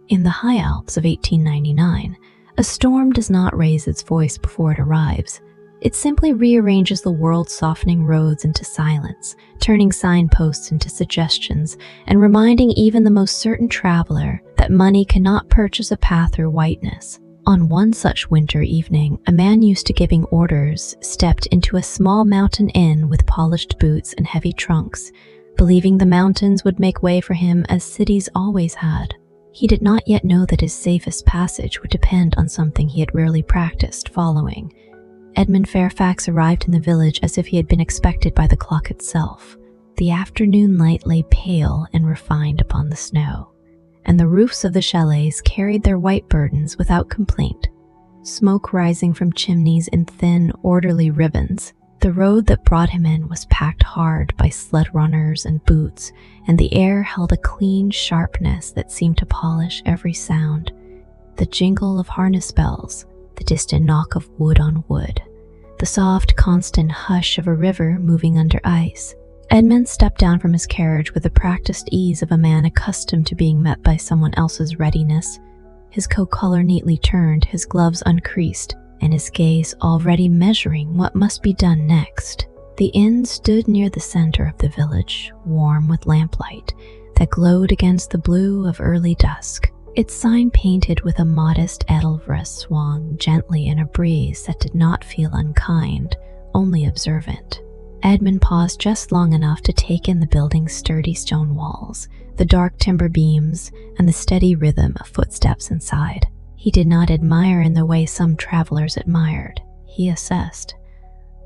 In the high Alps of 1899, a storm does not raise its voice before it arrives. It simply rearranges the world's softening roads into silence, turning signposts into suggestions, and reminding even the most certain traveler that money cannot purchase a path through whiteness. On one such winter evening, a man used to giving orders stepped into a small mountain inn with polished boots and heavy trunks, believing the mountains would make way for him as cities always had. He did not yet know that his safest passage would depend on something he had rarely practiced following. Edmund Fairfax arrived in the village as if he had been expected by the clock itself. The afternoon light lay pale and refined upon the snow, and the roofs of the chalets carried their white burdens without complaint, smoke rising from chimneys in thin, orderly ribbons. The road that brought him in was packed hard by sled runners and boots, and the air held a clean sharpness that seemed to polish every sound. The jingle of harness bells, the distant knock of wood on wood, the soft, constant hush of a river moving under ice. Edmund stepped down from his carriage with the practiced ease of a man accustomed to being met by someone else's readiness, his coat collar neatly turned, his gloves uncreased, and his gaze already measuring what must be done next. The inn stood near the center of the village, warm with lamplight that glowed against the blue of early dusk. Its sign painted with a modest edelweiss swung gently in a breeze that did not feel unkind, only observant. Edmund paused just long enough to take in the building's sturdy stone walls, the dark timber beams, and the steady rhythm of footsteps inside. He did not admire in the way some travelers admired. He assessed.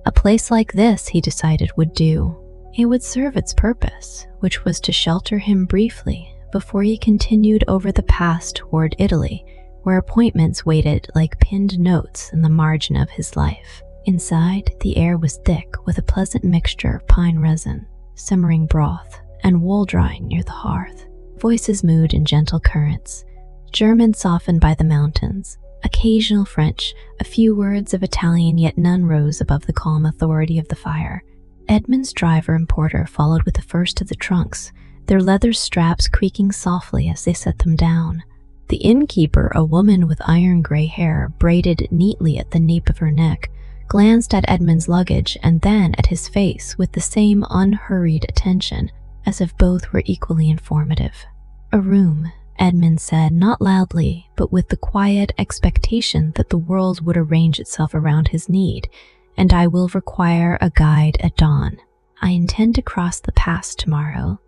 A place like this, he decided, would do. It would serve its purpose, which was to shelter him briefly before he continued over the pass toward Italy, where appointments waited like pinned notes in the margin of his life. Inside, the air was thick with a pleasant mixture of pine resin, simmering broth, and wool drying near the hearth. Voices moved in gentle currents, German softened by the mountains, occasional French, a few words of Italian, yet none rose above the calm authority of the fire. Edmund's driver and porter followed with the first of the trunks, their leather straps creaking softly as they set them down. The innkeeper, a woman with iron-gray hair braided neatly at the nape of her neck, glanced at Edmund's luggage and then at his face with the same unhurried attention, as if both were equally informative. "A room," Edmund said, not loudly, but with the quiet expectation that the world would arrange itself around his need, "and I will require a guide at dawn. I intend to cross the pass tomorrow."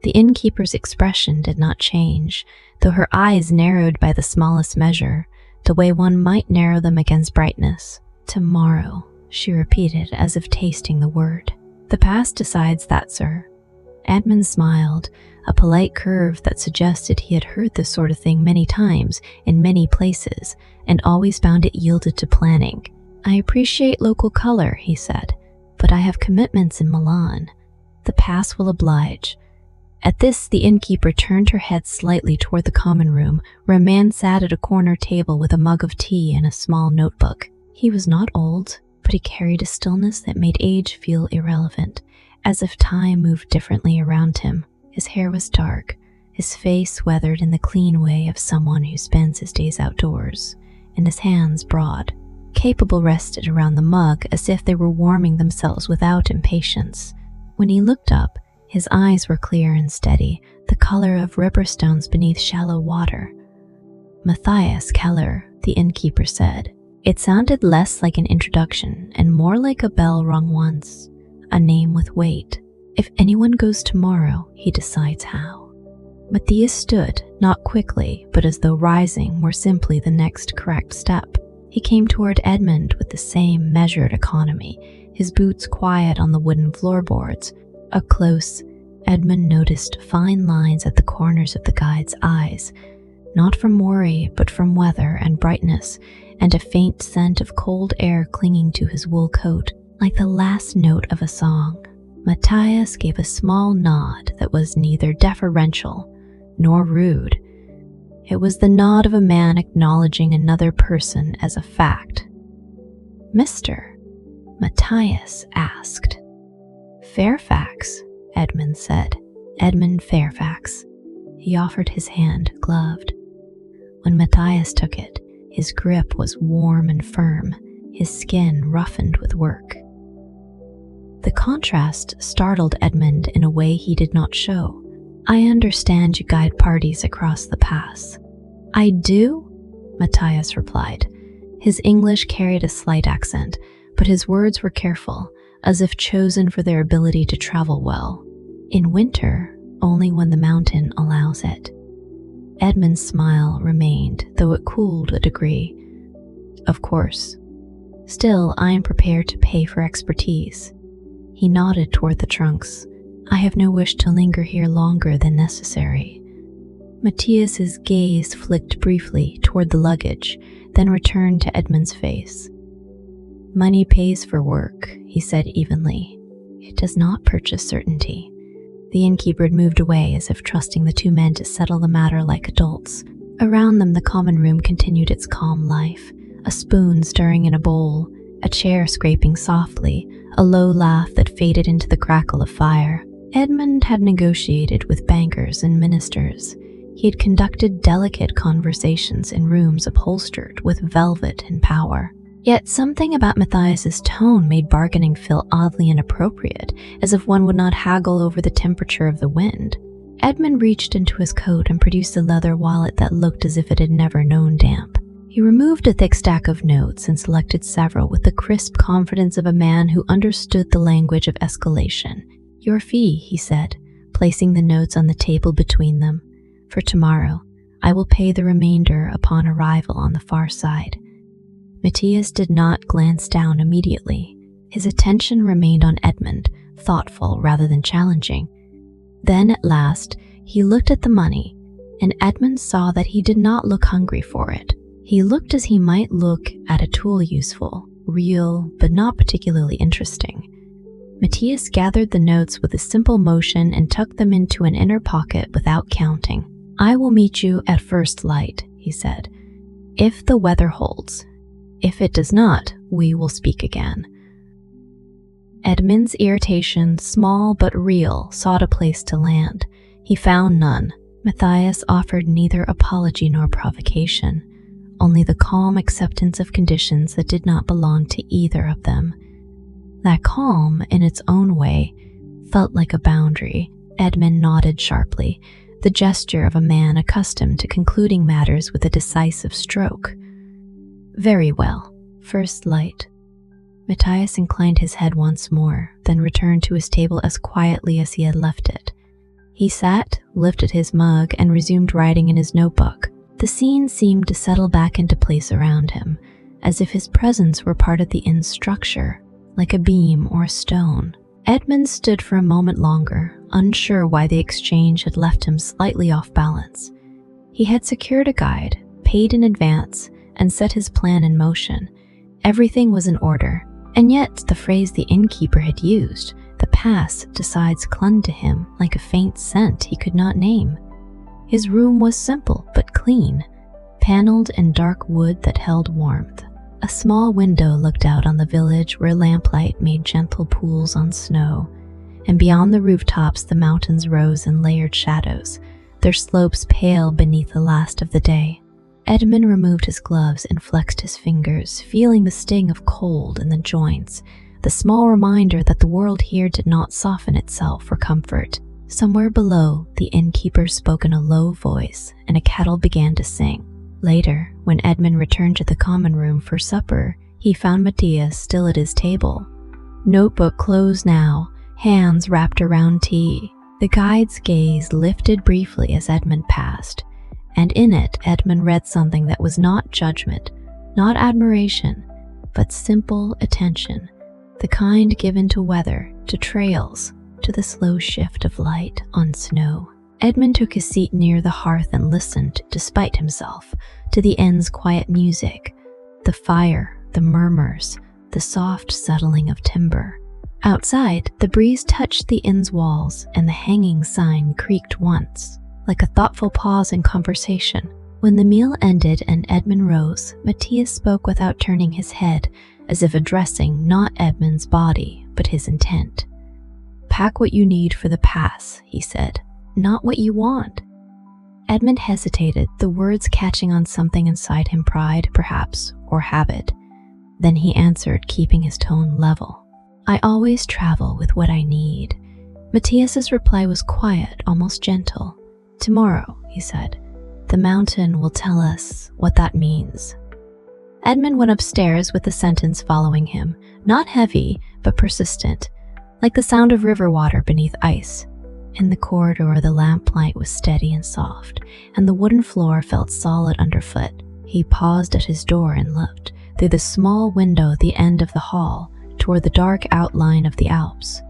The innkeeper's expression did not change, though her eyes narrowed by the smallest measure, the way one might narrow them against brightness. "Tomorrow," she repeated, as if tasting the word. "The pass decides that, sir." Edmund smiled, a polite curve that suggested he had heard this sort of thing many times in many places and always found it yielded to planning. "I appreciate local color," he said, "but I have commitments in Milan. The pass will oblige." At this, the innkeeper turned her head slightly toward the common room, where a man sat at a corner table with a mug of tea and a small notebook. He was not old, but he carried a stillness that made age feel irrelevant, as if time moved differently around him. His hair was dark, his face weathered in the clean way of someone who spends his days outdoors, and his hands broad, capable, rested around the mug as if they were warming themselves without impatience. When he looked up, his eyes were clear and steady, the color of riverstones beneath shallow water. "Matthias Keller," the innkeeper said. It sounded less like an introduction and more like a bell rung once, a name with weight. "If anyone goes tomorrow, he decides how." Matthias stood, not quickly, but as though rising were simply the next correct step. He came toward Edmund with the same measured economy, his boots quiet on the wooden floorboards. Up close, Edmund noticed fine lines at the corners of the guide's eyes, not from worry, but from weather and brightness, and a faint scent of cold air clinging to his wool coat, like the last note of a song. Matthias gave a small nod that was neither deferential nor rude. It was the nod of a man acknowledging another person as a fact. "Mr. Matthias asked." "Fairfax," Edmund said. "Edmund Fairfax." He offered his hand, gloved. When Matthias took it, his grip was warm and firm, his skin roughened with work. The contrast startled Edmund in a way he did not show. "I understand you guide parties across the pass." "I do?" Matthias replied. His English carried a slight accent, but his words were careful, as if chosen for their ability to travel well. "In winter, only when the mountain allows it." Edmund's smile remained, though it cooled a degree. "Of course. Still, I am prepared to pay for expertise." He nodded toward the trunks. "I have no wish to linger here longer than necessary." Matthias's gaze flicked briefly toward the luggage, then returned to Edmund's face. "Money pays for work," he said evenly. "It does not purchase certainty." The innkeeper had moved away, as if trusting the two men to settle the matter like adults. Around them, the common room continued its calm life, a spoon stirring in a bowl, a chair scraping softly, a low laugh that faded into the crackle of fire. Edmund had negotiated with bankers and ministers. He had conducted delicate conversations in rooms upholstered with velvet and power. Yet something about Matthias's tone made bargaining feel oddly inappropriate, as if one would not haggle over the temperature of the wind. Edmund reached into his coat and produced a leather wallet that looked as if it had never known damp. He removed a thick stack of notes and selected several with the crisp confidence of a man who understood the language of escalation. "Your fee," he said, placing the notes on the table between them. "For tomorrow, I will pay the remainder upon arrival on the far side." Matthias did not glance down immediately. His attention remained on Edmund, thoughtful rather than challenging. Then, at last, he looked at the money, and Edmund saw that he did not look hungry for it. He looked as he might look at a tool useful, real, but not particularly interesting. Matthias gathered the notes with a simple motion and tucked them into an inner pocket without counting. "I will meet you at first light," he said, "if the weather holds. If it does not, we will speak again." Edmund's irritation, small but real, sought a place to land. He found none. Matthias offered neither apology nor provocation, only the calm acceptance of conditions that did not belong to either of them. That calm, in its own way, felt like a boundary. Edmund nodded sharply, the gesture of a man accustomed to concluding matters with a decisive stroke. "Very well. First light." Matthias inclined his head once more, then returned to his table as quietly as he had left it. He sat, lifted his mug, and resumed writing in his notebook. The scene seemed to settle back into place around him, as if his presence were part of the inn's structure, like a beam or a stone. Edmund stood for a moment longer, unsure why the exchange had left him slightly off balance. He had secured a guide, paid in advance, and set his plan in motion. Everything was in order, and yet the phrase the innkeeper had used, "the pass decides," clung to him like a faint scent he could not name. His room was simple but clean, paneled in dark wood that held warmth. A small window looked out on the village where lamplight made gentle pools on snow, and beyond the rooftops the mountains rose in layered shadows, their slopes pale beneath the last of the day. Edmund removed his gloves and flexed his fingers, feeling the sting of cold in the joints, the small reminder that the world here did not soften itself for comfort. Somewhere below, the innkeeper spoke in a low voice, and a kettle began to sing. Later, when Edmund returned to the common room for supper, he found Matthias still at his table. Notebook closed now, hands wrapped around tea. The guide's gaze lifted briefly as Edmund passed, and in it Edmund read something that was not judgment, not admiration, but simple attention, the kind given to weather, to trails, to the slow shift of light on snow. Edmund took his seat near the hearth and listened, despite himself, to the inn's quiet music, the fire, the murmurs, the soft settling of timber. Outside, the breeze touched the inn's walls, and the hanging sign creaked once, like a thoughtful pause in conversation. When the meal ended and Edmund rose, Matthias spoke without turning his head, as if addressing not Edmund's body, but his intent. "Pack what you need for the pass," he said, "not what you want." Edmund hesitated, the words catching on something inside him, pride, perhaps, or habit. Then he answered, keeping his tone level. I always travel with what I need. Matthias's reply was quiet, almost gentle. Tomorrow, he said, the mountain will tell us what that means. Edmund went upstairs with the sentence following him, not heavy, but persistent, like the sound of river water beneath ice. In the corridor, the lamplight was steady and soft, and the wooden floor felt solid underfoot. He paused at his door and looked, through the small window at the end of the hall, toward the dark outline of the Alps.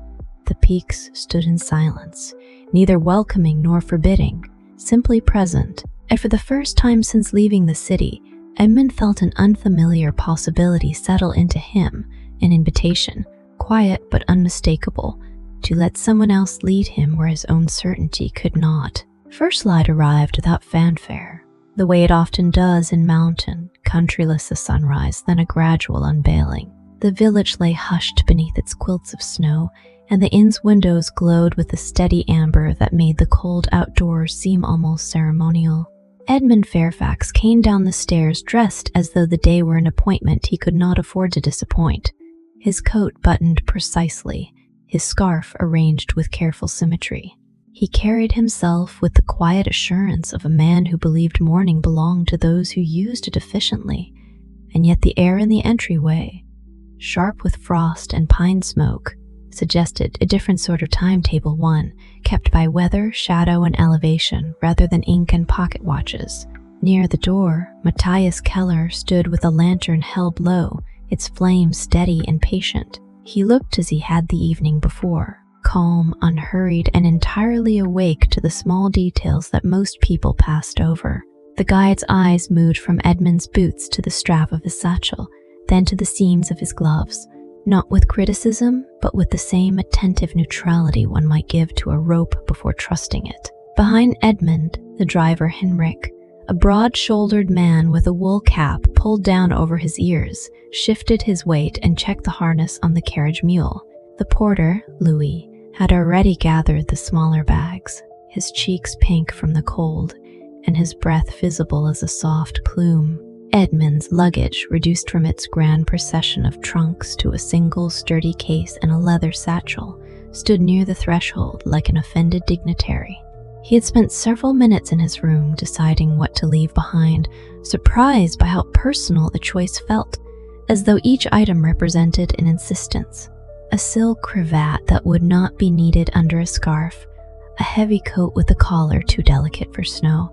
The peaks stood in silence, neither welcoming nor forbidding, simply present, and for the first time since leaving the city, Edmund felt an unfamiliar possibility settle into him, an invitation, quiet but unmistakable, to let someone else lead him where his own certainty could not. First light arrived without fanfare, the way it often does in mountain, countryless as sunrise, then a gradual unveiling. The village lay hushed beneath its quilts of snow, and the inn's windows glowed with a steady amber that made the cold outdoors seem almost ceremonial. Edmund Fairfax came down the stairs dressed as though the day were an appointment he could not afford to disappoint. His coat buttoned precisely, his scarf arranged with careful symmetry. He carried himself with the quiet assurance of a man who believed mourning belonged to those who used it efficiently, and yet the air in the entryway, sharp with frost and pine smoke, suggested a different sort of timetable, one kept by weather, shadow, and elevation rather than ink and pocket watches. Near the door, Matthias Keller stood with a lantern held low, its flame steady and patient. He looked as he had the evening before, calm, unhurried, and entirely awake to the small details that most people passed over. The guide's eyes moved from Edmund's boots to the strap of his satchel, then to the seams of his gloves, not with criticism, but with the same attentive neutrality one might give to a rope before trusting it. Behind Edmund, the driver Henrik, a broad-shouldered man with a wool cap pulled down over his ears, shifted his weight and checked the harness on the carriage mule. The porter, Louis, had already gathered the smaller bags, his cheeks pink from the cold, and his breath visible as a soft plume. Edmund's luggage, reduced from its grand procession of trunks to a single sturdy case and a leather satchel, stood near the threshold like an offended dignitary. He had spent several minutes in his room deciding what to leave behind, surprised by how personal the choice felt, as though each item represented an insistence. A silk cravat that would not be needed under a scarf, a heavy coat with a collar too delicate for snow,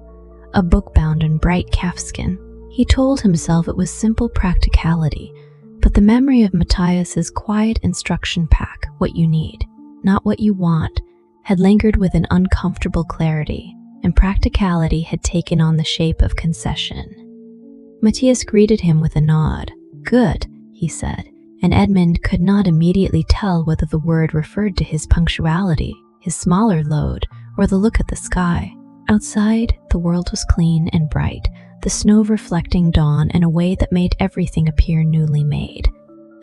a book bound in bright calfskin. He told himself it was simple practicality, but the memory of Matthias's quiet instruction pack, what you need, not what you want, had lingered with an uncomfortable clarity, and practicality had taken on the shape of concession. Matthias greeted him with a nod. Good, he said, and Edmund could not immediately tell whether the word referred to his punctuality, his smaller load, or the look at the sky. Outside, the world was clean and bright, the snow reflecting dawn in a way that made everything appear newly made.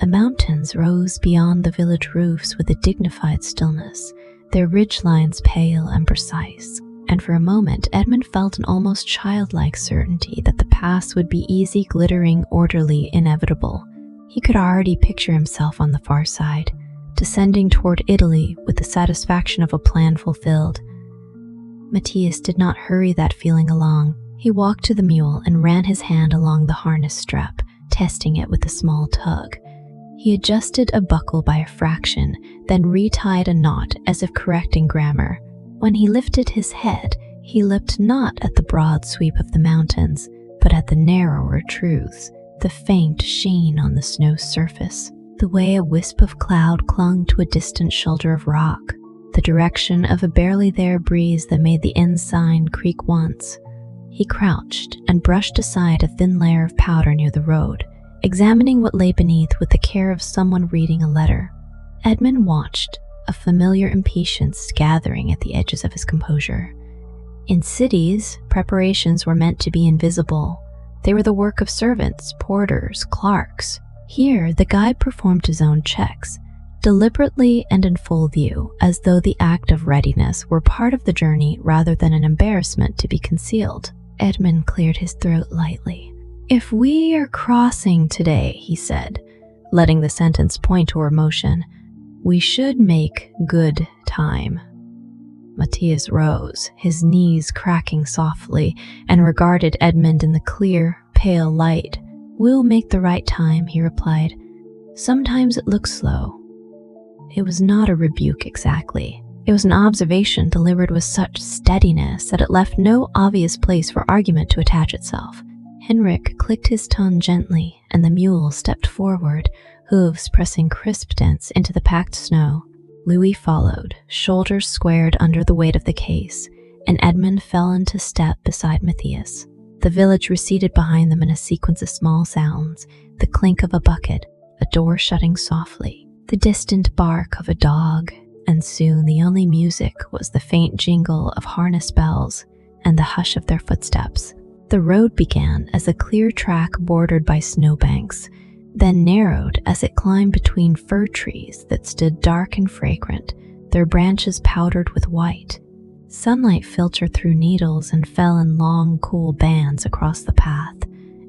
The mountains rose beyond the village roofs with a dignified stillness, their ridgelines pale and precise, and for a moment Edmund felt an almost childlike certainty that the pass would be easy, glittering, orderly, inevitable. He could already picture himself on the far side, descending toward Italy with the satisfaction of a plan fulfilled. Matthias did not hurry that feeling along. He walked to the mule and ran his hand along the harness strap, testing it with a small tug. He adjusted a buckle by a fraction, then retied a knot as if correcting grammar. When he lifted his head, he looked not at the broad sweep of the mountains, but at the narrower truths, the faint sheen on the snow surface, the way a wisp of cloud clung to a distant shoulder of rock, the direction of a barely there breeze that made the ensign creak once. He crouched and brushed aside a thin layer of powder near the road, examining what lay beneath with the care of someone reading a letter. Edmund watched, a familiar impatience gathering at the edges of his composure. In cities, preparations were meant to be invisible. They were the work of servants, porters, clerks. Here, the guide performed his own checks, deliberately and in full view, as though the act of readiness were part of the journey rather than an embarrassment to be concealed. Edmund cleared his throat lightly. "If we are crossing today," he said, letting the sentence point toward motion, "we should make good time." Matthias rose, his knees cracking softly, and regarded Edmund in the clear, pale light. "We'll make the right time," he replied. "Sometimes it looks slow." It was not a rebuke exactly. It was an observation delivered with such steadiness that it left no obvious place for argument to attach itself. Henrik clicked his tongue gently, and the mule stepped forward, hooves pressing crisp dents into the packed snow. Louis followed, shoulders squared under the weight of the case, and Edmund fell into step beside Matthias. The village receded behind them in a sequence of small sounds: the clink of a bucket, a door shutting softly, the distant bark of a dog, and soon the only music was the faint jingle of harness bells and the hush of their footsteps. The road began as a clear track bordered by snowbanks, then narrowed as it climbed between fir trees that stood dark and fragrant, their branches powdered with white. Sunlight filtered through needles and fell in long, cool bands across the path,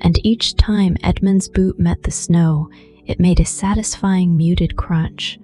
and each time Edmund's boot met the snow, it made a satisfying muted crunch.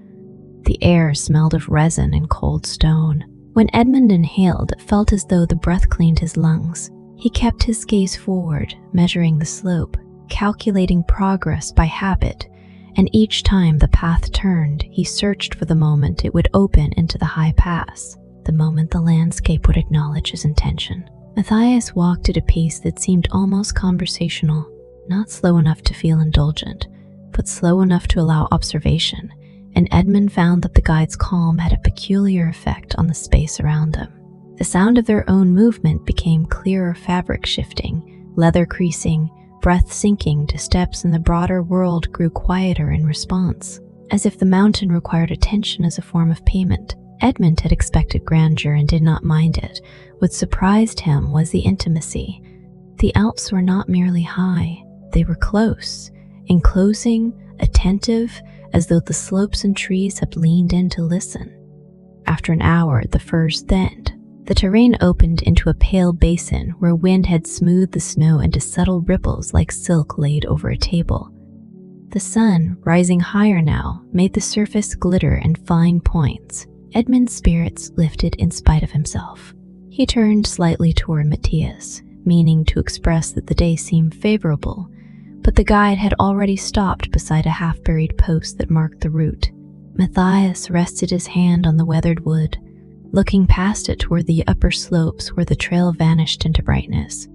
The air smelled of resin and cold stone. When Edmund inhaled, it felt as though the breath cleaned his lungs. He kept his gaze forward, measuring the slope, calculating progress by habit, and each time the path turned, he searched for the moment it would open into the high pass, the moment the landscape would acknowledge his intention. Matthias walked at a pace that seemed almost conversational, not slow enough to feel indulgent, but slow enough to allow observation, and Edmund found that the guide's calm had a peculiar effect on the space around them. The sound of their own movement became clearer fabric shifting, leather creasing, breath sinking to steps in the broader world grew quieter in response, as if the mountain required attention as a form of payment. Edmund had expected grandeur and did not mind it. What surprised him was the intimacy. The Alps were not merely high, they were close, enclosing, attentive, as though the slopes and trees had leaned in to listen. After an hour, the firs thinned. The terrain opened into a pale basin where wind had smoothed the snow into subtle ripples like silk laid over a table. The sun, rising higher now, made the surface glitter in fine points. Edmund's spirits lifted in spite of himself. He turned slightly toward Matthias, meaning to express that the day seemed favorable, but the guide had already stopped beside a half-buried post that marked the route. Matthias rested his hand on the weathered wood, looking past it toward the upper slopes where the trail vanished into brightness.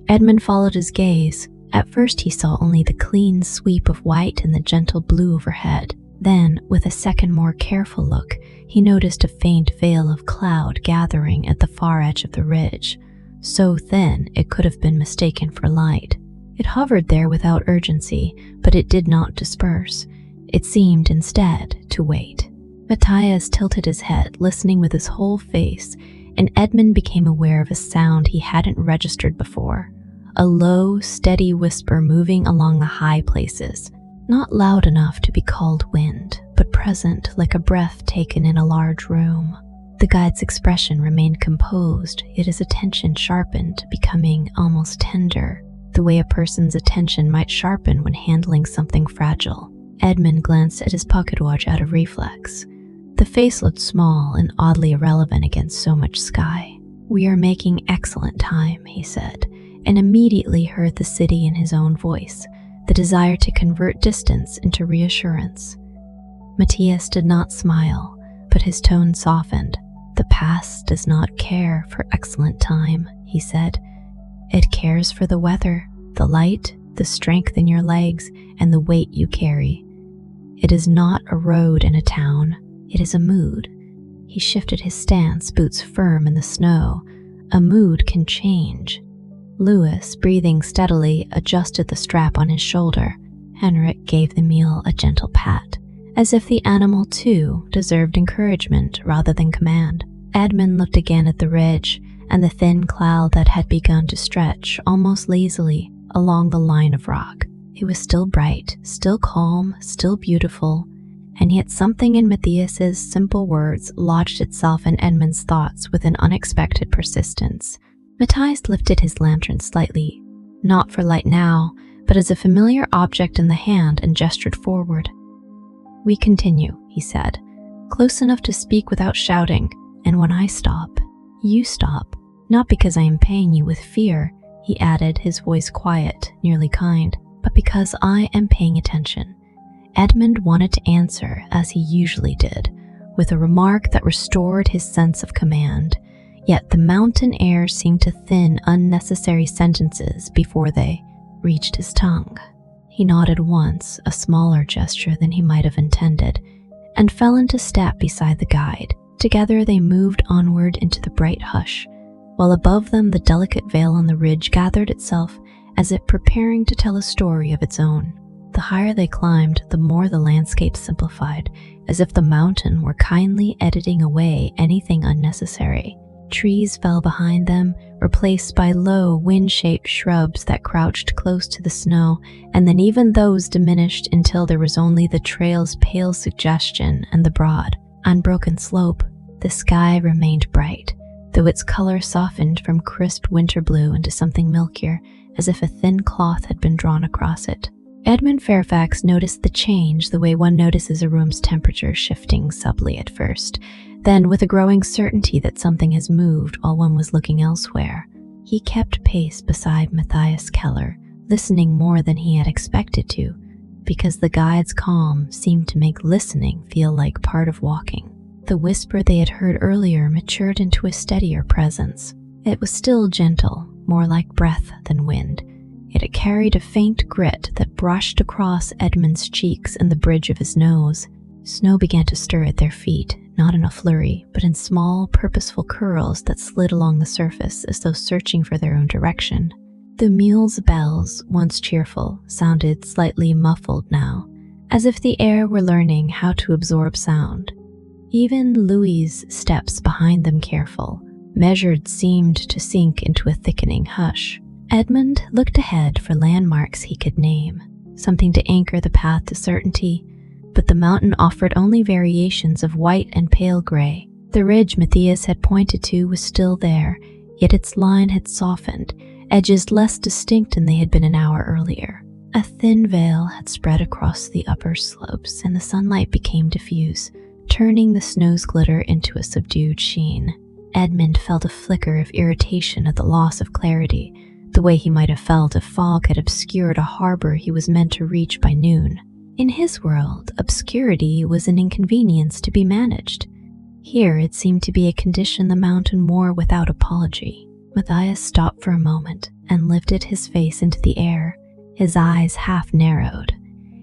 Edmund followed his gaze. At first he saw only the clean sweep of white and the gentle blue overhead. Then, with a second more careful look, he noticed a faint veil of cloud gathering at the far edge of the ridge, so thin it could have been mistaken for light. It hovered there without urgency, but it did not disperse. It seemed, instead, to wait. Matthias tilted his head, listening with his whole face, and Edmund became aware of a sound he hadn't registered before, a low, steady whisper moving along the high places, not loud enough to be called wind, but present like a breath taken in a large room. The guide's expression remained composed, yet his attention sharpened, becoming almost tender, the way a person's attention might sharpen when handling something fragile. Edmund glanced at his pocket watch out of reflex. The face looked small and oddly irrelevant against so much sky. "We are making excellent time," he said, and immediately heard the city in his own voice, the desire to convert distance into reassurance. Matthias did not smile, but his tone softened. "The past does not care for excellent time," he said. "It cares for the weather, the light, the strength in your legs, and the weight you carry. It is not a road in a town. It is a mood." He shifted his stance, boots firm in the snow. A mood can change. Louis, breathing steadily, adjusted the strap on his shoulder. Henrik gave the mule a gentle pat, as if the animal, too, deserved encouragement rather than command. Edmund looked again at the ridge and the thin cloud that had begun to stretch almost lazily along the line of rock. It was still bright, still calm, still beautiful, and yet something in Matthias's simple words lodged itself in Edmund's thoughts with an unexpected persistence. Matthias lifted his lantern slightly, not for light now, but as a familiar object in the hand, and gestured forward. "We continue," he said, "close enough to speak without shouting, and when I stop, you stop. Not because I am paying you with fear," he added, his voice quiet, nearly kind, "but because I am paying attention." Edmund wanted to answer, as he usually did, with a remark that restored his sense of command, yet the mountain air seemed to thin unnecessary sentences before they reached his tongue. He nodded once, a smaller gesture than he might have intended, and fell into step beside the guide. Together they moved onward into the bright hush, while above them the delicate veil on the ridge gathered itself as if preparing to tell a story of its own. The higher they climbed, the more the landscape simplified, as if the mountain were kindly editing away anything unnecessary. Trees fell behind them, replaced by low, wind-shaped shrubs that crouched close to the snow, and then even those diminished until there was only the trail's pale suggestion and the broad, unbroken slope. The sky remained bright, though its color softened from crisp winter blue into something milkier, as if a thin cloth had been drawn across it. Edmund Fairfax noticed the change the way one notices a room's temperature shifting subtly at first, then with a growing certainty that something has moved while one was looking elsewhere. He kept pace beside Matthias Keller, listening more than he had expected to, because the guide's calm seemed to make listening feel like part of walking. The whisper they had heard earlier matured into a steadier presence. It was still gentle, more like breath than wind, yet it carried a faint grit that brushed across Edmund's cheeks and the bridge of his nose. Snow began to stir at their feet, not in a flurry, but in small, purposeful curls that slid along the surface as though searching for their own direction. The mule's bells, once cheerful, sounded slightly muffled now, as if the air were learning how to absorb sound. Even Louis's steps behind them, careful, measured, seemed to sink into a thickening hush. Edmund looked ahead for landmarks he could name, something to anchor the path to certainty, but the mountain offered only variations of white and pale gray. The ridge Matthias had pointed to was still there, yet its line had softened, edges less distinct than they had been an hour earlier. A thin veil had spread across the upper slopes, and the sunlight became diffuse, turning the snow's glitter into a subdued sheen. Edmund felt a flicker of irritation at the loss of clarity, the way he might have felt if fog had obscured a harbor he was meant to reach by noon. In his world, obscurity was an inconvenience to be managed. Here it seemed to be a condition the mountain wore without apology. Matthias stopped for a moment and lifted his face into the air, his eyes half narrowed.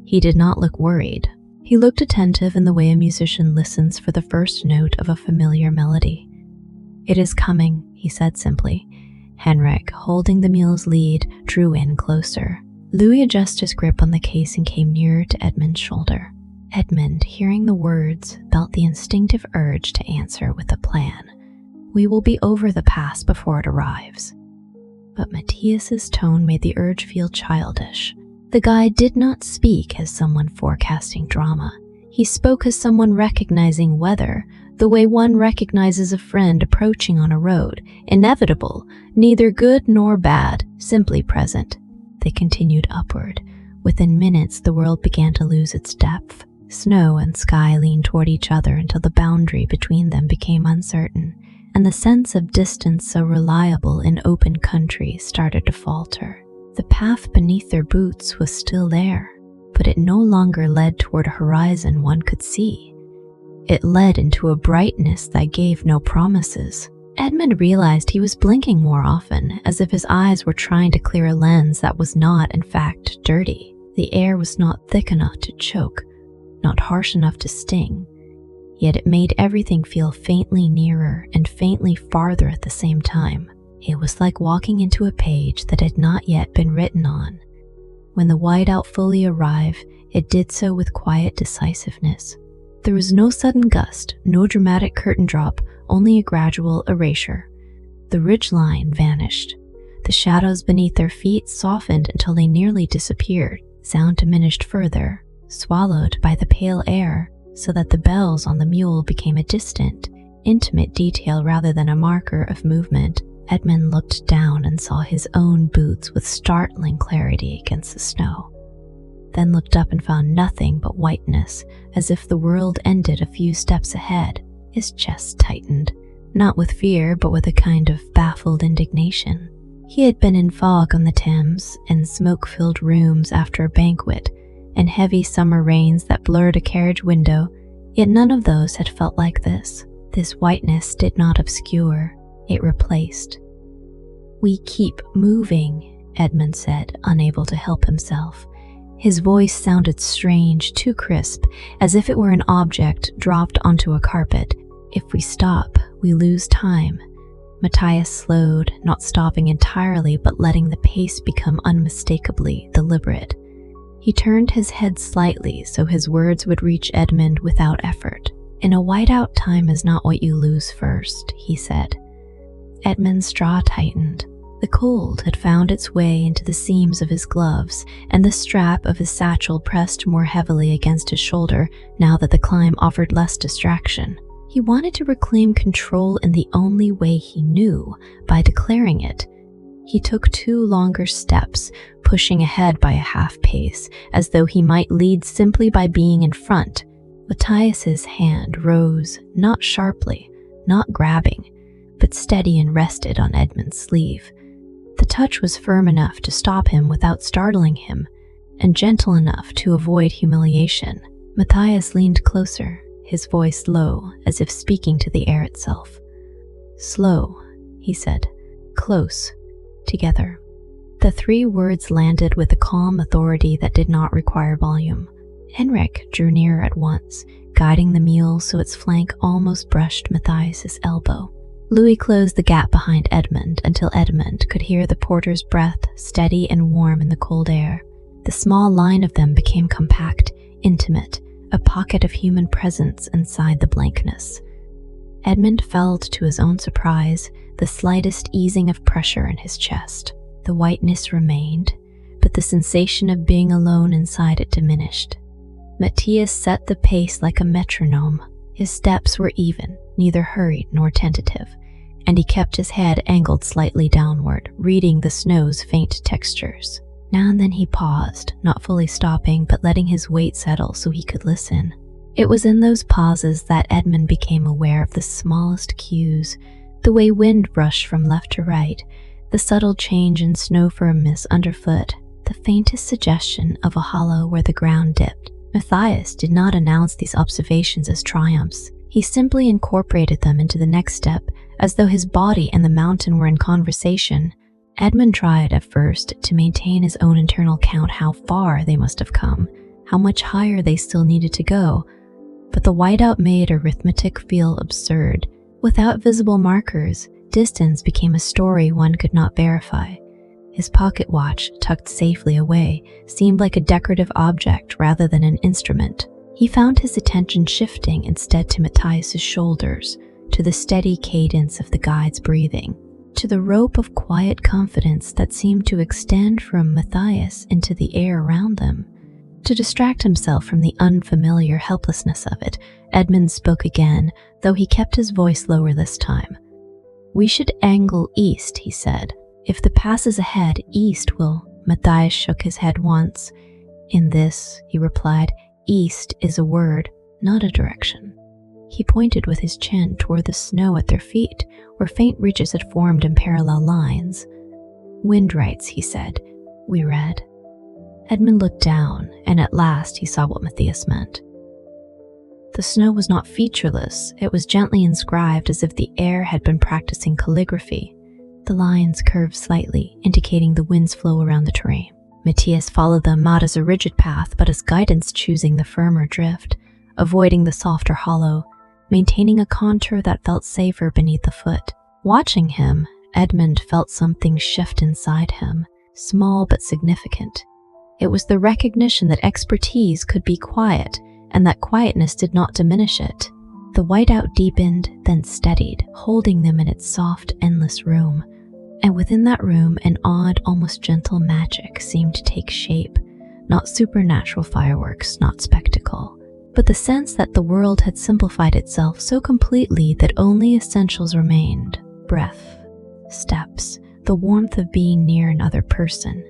He did not look worried. He looked attentive in the way a musician listens for the first note of a familiar melody. "It is coming," he said simply. Henrik, holding the mule's lead, drew in closer. Louis adjusted his grip on the case and came nearer to Edmund's shoulder. Edmund, hearing the words, felt the instinctive urge to answer with a plan. "We will be over the pass before it arrives." But Matthias's tone made the urge feel childish. The guide did not speak as someone forecasting drama. He spoke as someone recognizing weather, the way one recognizes a friend approaching on a road, inevitable, neither good nor bad, simply present. They continued upward. Within minutes, the world began to lose its depth. Snow and sky leaned toward each other until the boundary between them became uncertain, and the sense of distance so reliable in open country started to falter. The path beneath their boots was still there, but it no longer led toward a horizon one could see. It led into a brightness that gave no promises. Edmund realized he was blinking more often, as if his eyes were trying to clear a lens that was not, in fact, dirty. The air was not thick enough to choke, not harsh enough to sting, yet it made everything feel faintly nearer and faintly farther at the same time. It was like walking into a page that had not yet been written on. When the whiteout fully arrived, it did so with quiet decisiveness. There was no sudden gust, no dramatic curtain drop, only a gradual erasure. The ridgeline vanished. The shadows beneath their feet softened until they nearly disappeared. Sound diminished further, swallowed by the pale air. so that the bells on the mule became a distant, intimate detail rather than a marker of movement. Edmund looked down and saw his own boots with startling clarity against the snow, then looked up and found nothing but whiteness, as if the world ended a few steps ahead. His chest tightened, not with fear but with a kind of baffled indignation. He had been in fog on the Thames, in smoke-filled rooms after a banquet, and heavy summer rains that blurred a carriage window, yet none of those had felt like this. This whiteness did not obscure, it replaced. "We keep moving," Edmund said, unable to help himself. His voice sounded strange, too crisp, as if it were an object dropped onto a carpet. "If we stop, we lose time." Matthias slowed, not stopping entirely but letting the pace become unmistakably deliberate. He turned his head slightly so his words would reach Edmund without effort. "In a whiteout, time is not what you lose first," he said. Edmund's jaw tightened. The cold had found its way into the seams of his gloves, and the strap of his satchel pressed more heavily against his shoulder now that the climb offered less distraction. He wanted to reclaim control in the only way he knew, by declaring it. He took 2 longer steps, pushing ahead by a half pace, as though he might lead simply by being in front. Matthias's hand rose, not sharply, not grabbing, but steady and rested on Edmund's sleeve. The touch was firm enough to stop him without startling him, and gentle enough to avoid humiliation. Matthias leaned closer, his voice low, as if speaking to the air itself. "Slow," he said. "Close. Together." The 3 words landed with a calm authority that did not require volume. Henrik drew nearer at once, guiding the mule so its flank almost brushed Matthias's elbow. Louis closed the gap behind Edmund until Edmund could hear the porter's breath, steady and warm in the cold air. The small line of them became compact, intimate, a pocket of human presence inside the blankness. Edmund felt, to his own surprise, the slightest easing of pressure in his chest. The whiteness remained, but the sensation of being alone inside it diminished. Matthias set the pace like a metronome. His steps were even, neither hurried nor tentative, and he kept his head angled slightly downward, reading the snow's faint textures. Now and then he paused, not fully stopping but letting his weight settle so he could listen. It was in those pauses that Edmund became aware of the smallest cues, the way wind brushed from left to right, the subtle change in snow firmness underfoot, the faintest suggestion of a hollow where the ground dipped. Matthias did not announce these observations as triumphs. He simply incorporated them into the next step, as though his body and the mountain were in conversation. Edmund tried at first to maintain his own internal count how far they must have come, how much higher they still needed to go, but the whiteout made arithmetic feel absurd. Without visible markers, distance became a story one could not verify. His pocket watch, tucked safely away, seemed like a decorative object rather than an instrument. He found his attention shifting instead to Matthias's shoulders, to the steady cadence of the guide's breathing, to the rope of quiet confidence that seemed to extend from Matthias into the air around them. To distract himself from the unfamiliar helplessness of it, Edmund spoke again, though he kept his voice lower this time. "We should angle east," he said. "If the pass is ahead, east will—" Matthias shook his head once. "In this," he replied, "east is a word, not a direction." He pointed with his chin toward the snow at their feet, where faint ridges had formed in parallel lines. "Windrights," he said. We read. Edmund looked down, and at last he saw what Matthias meant. The snow was not featureless, it was gently inscribed as if the air had been practicing calligraphy. The lines curved slightly, indicating the wind's flow around the terrain. Matthias followed them not as a rigid path, but as guidance, choosing the firmer drift, avoiding the softer hollow, maintaining a contour that felt safer beneath the foot. Watching him, Edmund felt something shift inside him, small but significant. It was the recognition that expertise could be quiet, and that quietness did not diminish it. The whiteout deepened, then steadied, holding them in its soft, endless room. And within that room, an odd, almost gentle magic seemed to take shape. Not supernatural fireworks, not spectacle, but but the sense that the world had simplified itself so completely that only essentials remained: breath, steps, the warmth of being near another person,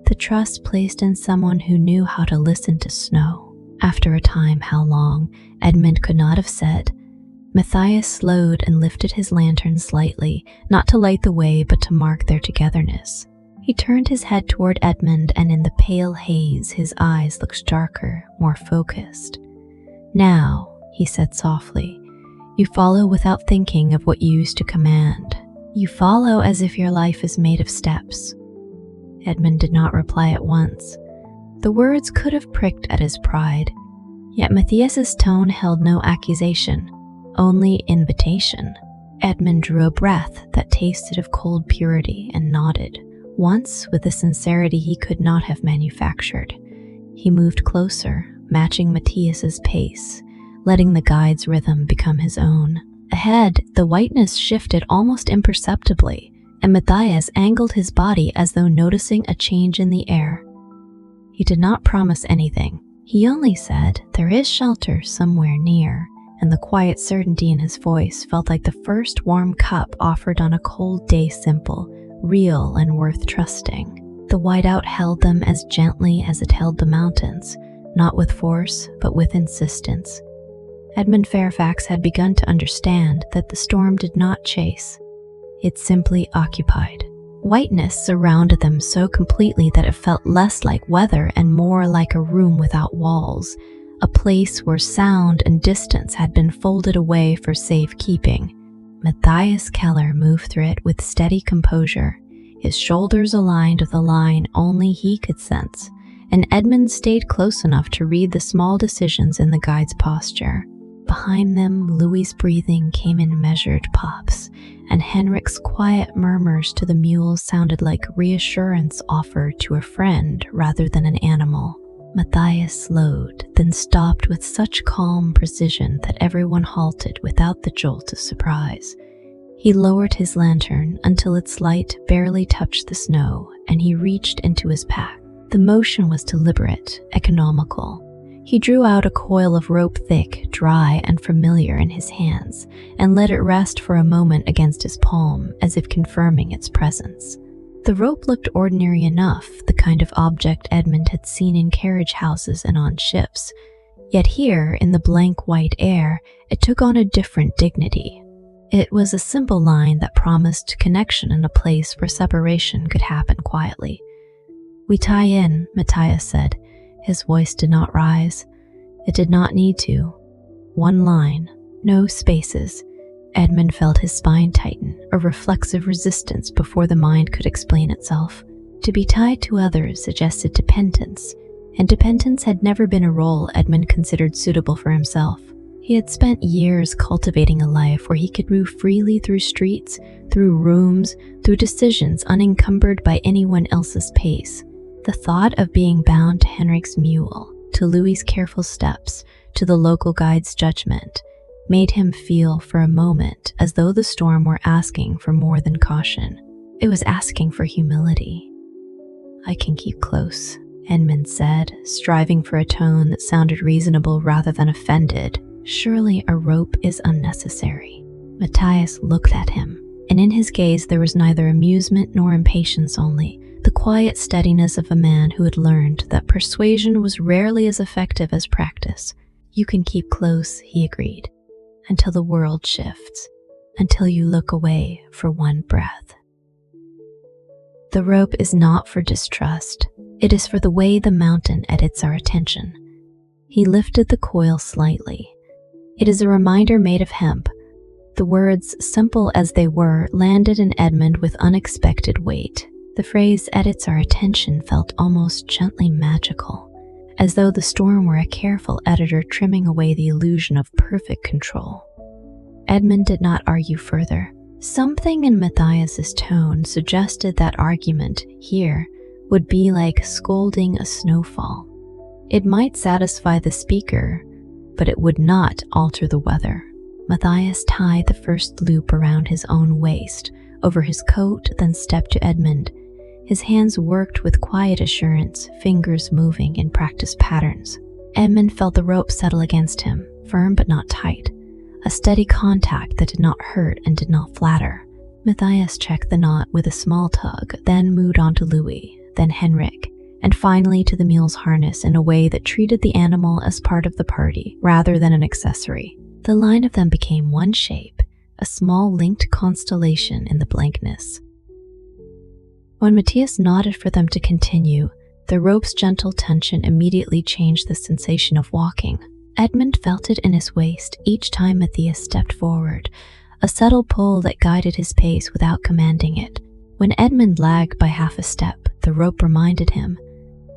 the trust placed in someone who knew how to listen to snow. After a time, how long, Edmund could not have said. Matthias slowed and lifted his lantern slightly, not to light the way but to mark their togetherness. He turned his head toward Edmund, and in the pale haze his eyes looked darker, more focused. "Now," he said softly, "you follow without thinking of what you used to command. You follow as if your life is made of steps." Edmund did not reply at once. The words could have pricked at his pride, yet Matthias's tone held no accusation, only invitation. Edmund drew a breath that tasted of cold purity and nodded, once with a sincerity he could not have manufactured. He moved closer, matching Matthias's pace, letting the guide's rhythm become his own. Ahead, the whiteness shifted almost imperceptibly, and Matthias angled his body as though noticing a change in the air. He did not promise anything. He only said, "There is shelter somewhere near," and the quiet certainty in his voice felt like the first warm cup offered on a cold day, simple, real, and worth trusting. The whiteout held them as gently as it held the mountains, not with force, but with insistence. Edmund Fairfax had begun to understand that the storm did not chase. It simply occupied. Whiteness surrounded them so completely that it felt less like weather and more like a room without walls, a place where sound and distance had been folded away for safekeeping. Matthias Keller moved through it with steady composure, his shoulders aligned with a line only he could sense, and Edmund stayed close enough to read the small decisions in the guide's posture. Behind them, Louis's breathing came in measured pops, and Henrik's quiet murmurs to the mules sounded like reassurance offered to a friend rather than an animal. Matthias slowed, then stopped with such calm precision that everyone halted without the jolt of surprise. He lowered his lantern until its light barely touched the snow, and he reached into his pack. The motion was deliberate, economical. He drew out a coil of rope, thick, dry, and familiar in his hands, and let it rest for a moment against his palm, as if confirming its presence. The rope looked ordinary enough, the kind of object Edmund had seen in carriage houses and on ships. Yet here, in the blank white air, it took on a different dignity. It was a simple line that promised connection in a place where separation could happen quietly. "We tie in," Matthias said. His voice did not rise. It did not need to. One line, no spaces. Edmund felt his spine tighten, a reflexive resistance before the mind could explain itself. To be tied to others suggested dependence, and dependence had never been a role Edmund considered suitable for himself. He had spent years cultivating a life where he could move freely through streets, through rooms, through decisions unencumbered by anyone else's pace. The thought of being bound to Henrik's mule, to Louis's careful steps, to the local guide's judgment, made him feel for a moment as though the storm were asking for more than caution. It was asking for humility. "I can keep close," Edmund said, striving for a tone that sounded reasonable rather than offended. "Surely a rope is unnecessary." Matthias looked at him, and in his gaze there was neither amusement nor impatience, only the quiet steadiness of a man who had learned that persuasion was rarely as effective as practice. "You can keep close," he agreed, "until the world shifts, until you look away for one breath." The rope is not for distrust. It is for the way the mountain edits our attention. He lifted the coil slightly. It is a reminder made of hemp. The words, simple as they were, landed in Edmund with unexpected weight. The phrase "edits our attention" felt almost gently magical, as though the storm were a careful editor trimming away the illusion of perfect control. Edmund did not argue further. Something in Matthias's tone suggested that argument here would be like scolding a snowfall. It might satisfy the speaker, but it would not alter the weather. Matthias tied the first loop around his own waist, over his coat, then stepped to Edmund. His hands worked with quiet assurance, fingers moving in practiced patterns. Edmund felt the rope settle against him, firm but not tight, a steady contact that did not hurt and did not flatter. Matthias checked the knot with a small tug, then moved on to Louis, then Henrik, and finally to the mule's harness in a way that treated the animal as part of the party rather than an accessory. The line of them became one shape, a small linked constellation in the blankness. When Matthias nodded for them to continue, the rope's gentle tension immediately changed the sensation of walking. Edmund felt it in his waist each time Matthias stepped forward, a subtle pull that guided his pace without commanding it. When Edmund lagged by half a step, the rope reminded him.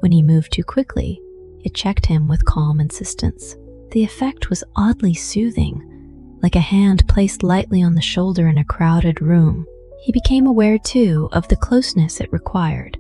When he moved too quickly, it checked him with calm insistence. The effect was oddly soothing, like a hand placed lightly on the shoulder in a crowded room. He became aware, too, of the closeness it required.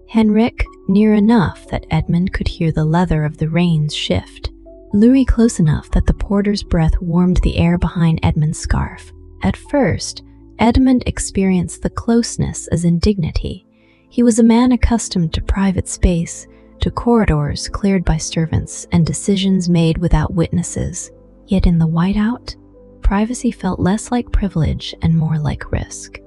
Henrik near enough that Edmund could hear the leather of the reins shift. Louis close enough that the porter's breath warmed the air behind Edmund's scarf. At first, Edmund experienced the closeness as indignity. He was a man accustomed to private space, to corridors cleared by servants, and decisions made without witnesses. Yet in the whiteout, privacy felt less like privilege and more like risk.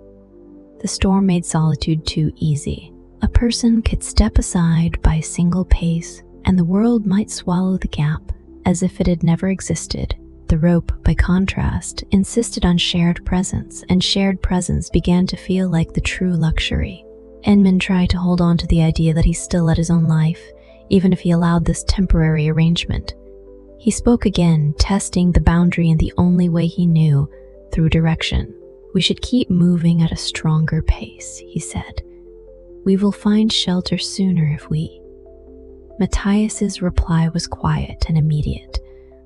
The storm made solitude too easy. A person could step aside by a single pace, and the world might swallow the gap as if it had never existed. The rope, by contrast, insisted on shared presence, and shared presence began to feel like the true luxury. Edmund tried to hold on to the idea that he still led his own life, even if he allowed this temporary arrangement. He spoke again, testing the boundary in the only way he knew, through direction. "We should keep moving at a stronger pace," he said. "We will find shelter sooner if we..." Matthias's reply was quiet and immediate,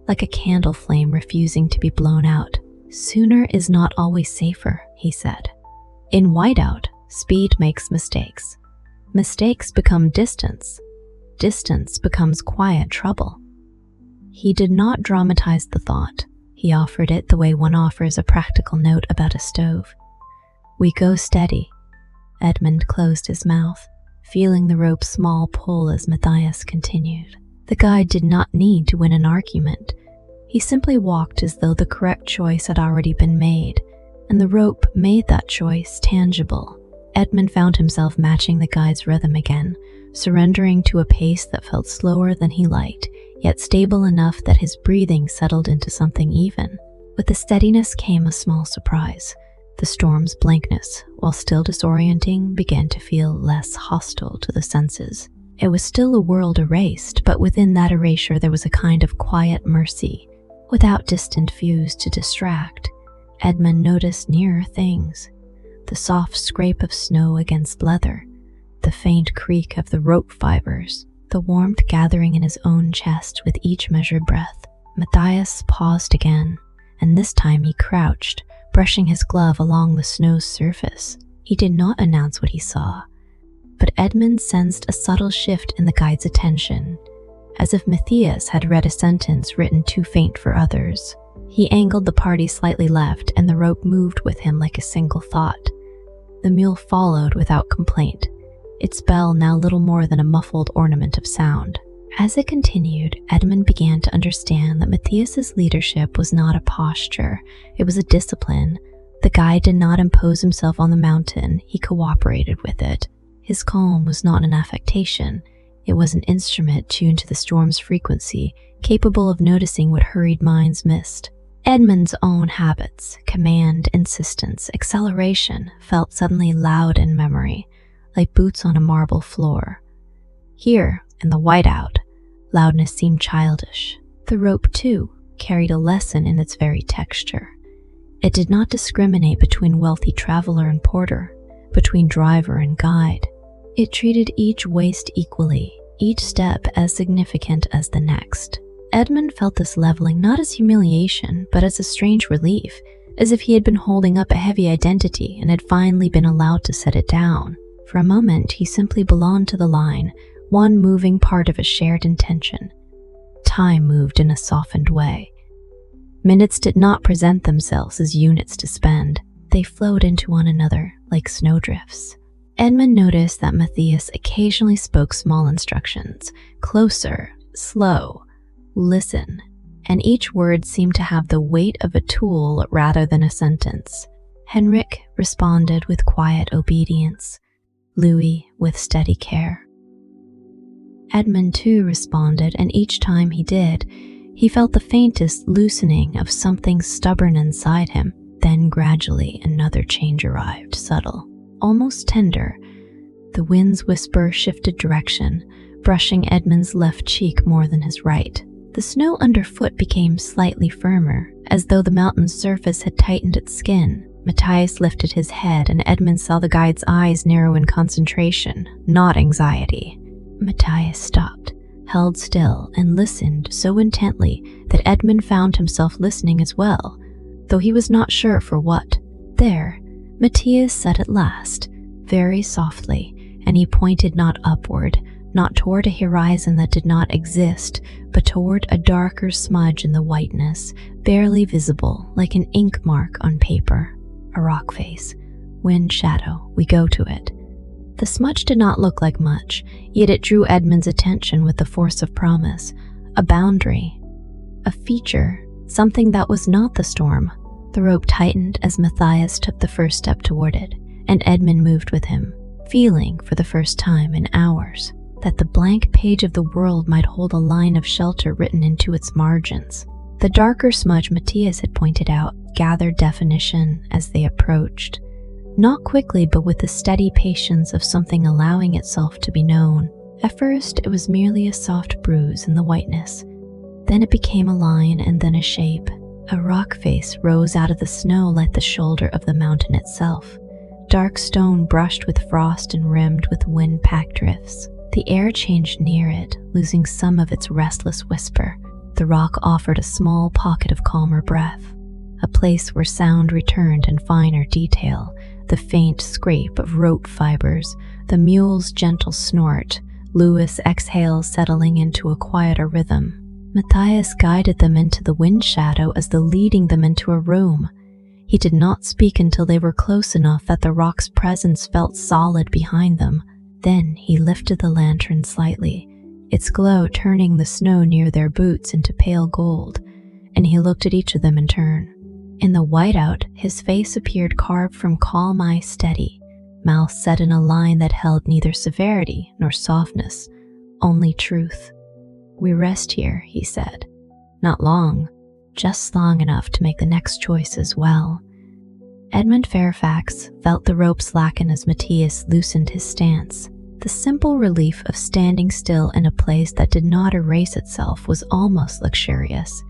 like a candle flame refusing to be blown out. "Sooner is not always safer," he said. "In whiteout, speed makes mistakes. Mistakes become distance. Distance becomes quiet trouble." He did not dramatize the thought. He offered it the way one offers a practical note about a stove. "We go steady." Edmund closed his mouth, feeling the rope's small pull as Matthias continued. The guide did not need to win an argument. He simply walked as though the correct choice had already been made, and the rope made that choice tangible. Edmund found himself matching the guide's rhythm again, surrendering to a pace that felt slower than he liked, yet stable enough that his breathing settled into something even. With the steadiness came a small surprise. The storm's blankness, while still disorienting, began to feel less hostile to the senses. It was still a world erased, but within that erasure there was a kind of quiet mercy, without distant views to distract. Edmund noticed nearer things: the soft scrape of snow against leather, the faint creak of the rope fibers, the warmth gathering in his own chest with each measured breath. Matthias paused again, and this time he crouched, brushing his glove along the snow's surface. He did not announce what he saw, but Edmund sensed a subtle shift in the guide's attention, as if Matthias had read a sentence written too faint for others. He angled the party slightly left, and the rope moved with him like a single thought. The mule followed without complaint, its bell now little more than a muffled ornament of sound. As it continued, Edmund began to understand that Matthias's leadership was not a posture, it was a discipline. The guide did not impose himself on the mountain, he cooperated with it. His calm was not an affectation, it was an instrument tuned to the storm's frequency, capable of noticing what hurried minds missed. Edmund's own habits, command, insistence, acceleration, felt suddenly loud in memory, like boots on a marble floor. Here, in the whiteout, loudness seemed childish. The rope, too, carried a lesson in its very texture. It did not discriminate between wealthy traveler and porter, between driver and guide. It treated each waist equally, each step as significant as the next. Edmund felt this leveling not as humiliation, but as a strange relief, as if he had been holding up a heavy identity and had finally been allowed to set it down. For a moment, he simply belonged to the line, one moving part of a shared intention. Time moved in a softened way. Minutes did not present themselves as units to spend. They flowed into one another like snowdrifts. Edmund noticed that Matthias occasionally spoke small instructions, closer, slow, "Listen," and each word seemed to have the weight of a tool rather than a sentence. Henrik responded with quiet obedience, Louis with steady care. Edmund too responded, and each time he did, he felt the faintest loosening of something stubborn inside him. Then gradually another change arrived, subtle, almost tender. The wind's whisper shifted direction, brushing Edmund's left cheek more than his right. The snow underfoot became slightly firmer, as though the mountain's surface had tightened its skin. Matthias lifted his head, and Edmund saw the guide's eyes narrow in concentration, not anxiety. Matthias stopped, held still, and listened so intently that Edmund found himself listening as well, though he was not sure for what. "There," Matthias said at last, very softly, and he pointed not upward, not toward a horizon that did not exist, but toward a darker smudge in the whiteness, barely visible, like an ink mark on paper. "A rock face. Wind shadow. We go to it." The smudge did not look like much, yet it drew Edmund's attention with the force of promise. A boundary. A feature. Something that was not the storm. The rope tightened as Matthias took the first step toward it, and Edmund moved with him, feeling, for the first time in hours, that the blank page of the world might hold a line of shelter written into its margins. The darker smudge Matthias had pointed out gathered definition as they approached, not quickly but with the steady patience of something allowing itself to be known. At first, it was merely a soft bruise in the whiteness. Then it became a line and then a shape. A rock face rose out of the snow like the shoulder of the mountain itself. Dark stone brushed with frost and rimmed with wind-packed drifts. The air changed near it, losing some of its restless whisper. The rock offered a small pocket of calmer breath, a place where sound returned in finer detail, the faint scrape of rope fibers, the mule's gentle snort, Louis' exhale settling into a quieter rhythm. Matthias guided them into the wind shadow as though leading them into a room. He did not speak until they were close enough that the rock's presence felt solid behind them. Then he lifted the lantern slightly, its glow turning the snow near their boots into pale gold, and he looked at each of them in turn. In the whiteout, his face appeared carved from calm eye steady, mouth set in a line that held neither severity nor softness, only truth. "We rest here," he said. "Not long, just long enough to make the next choice as well." Edmund Fairfax felt the rope slacken as Matthias loosened his stance. The simple relief of standing still in a place that did not erase itself was almost luxurious.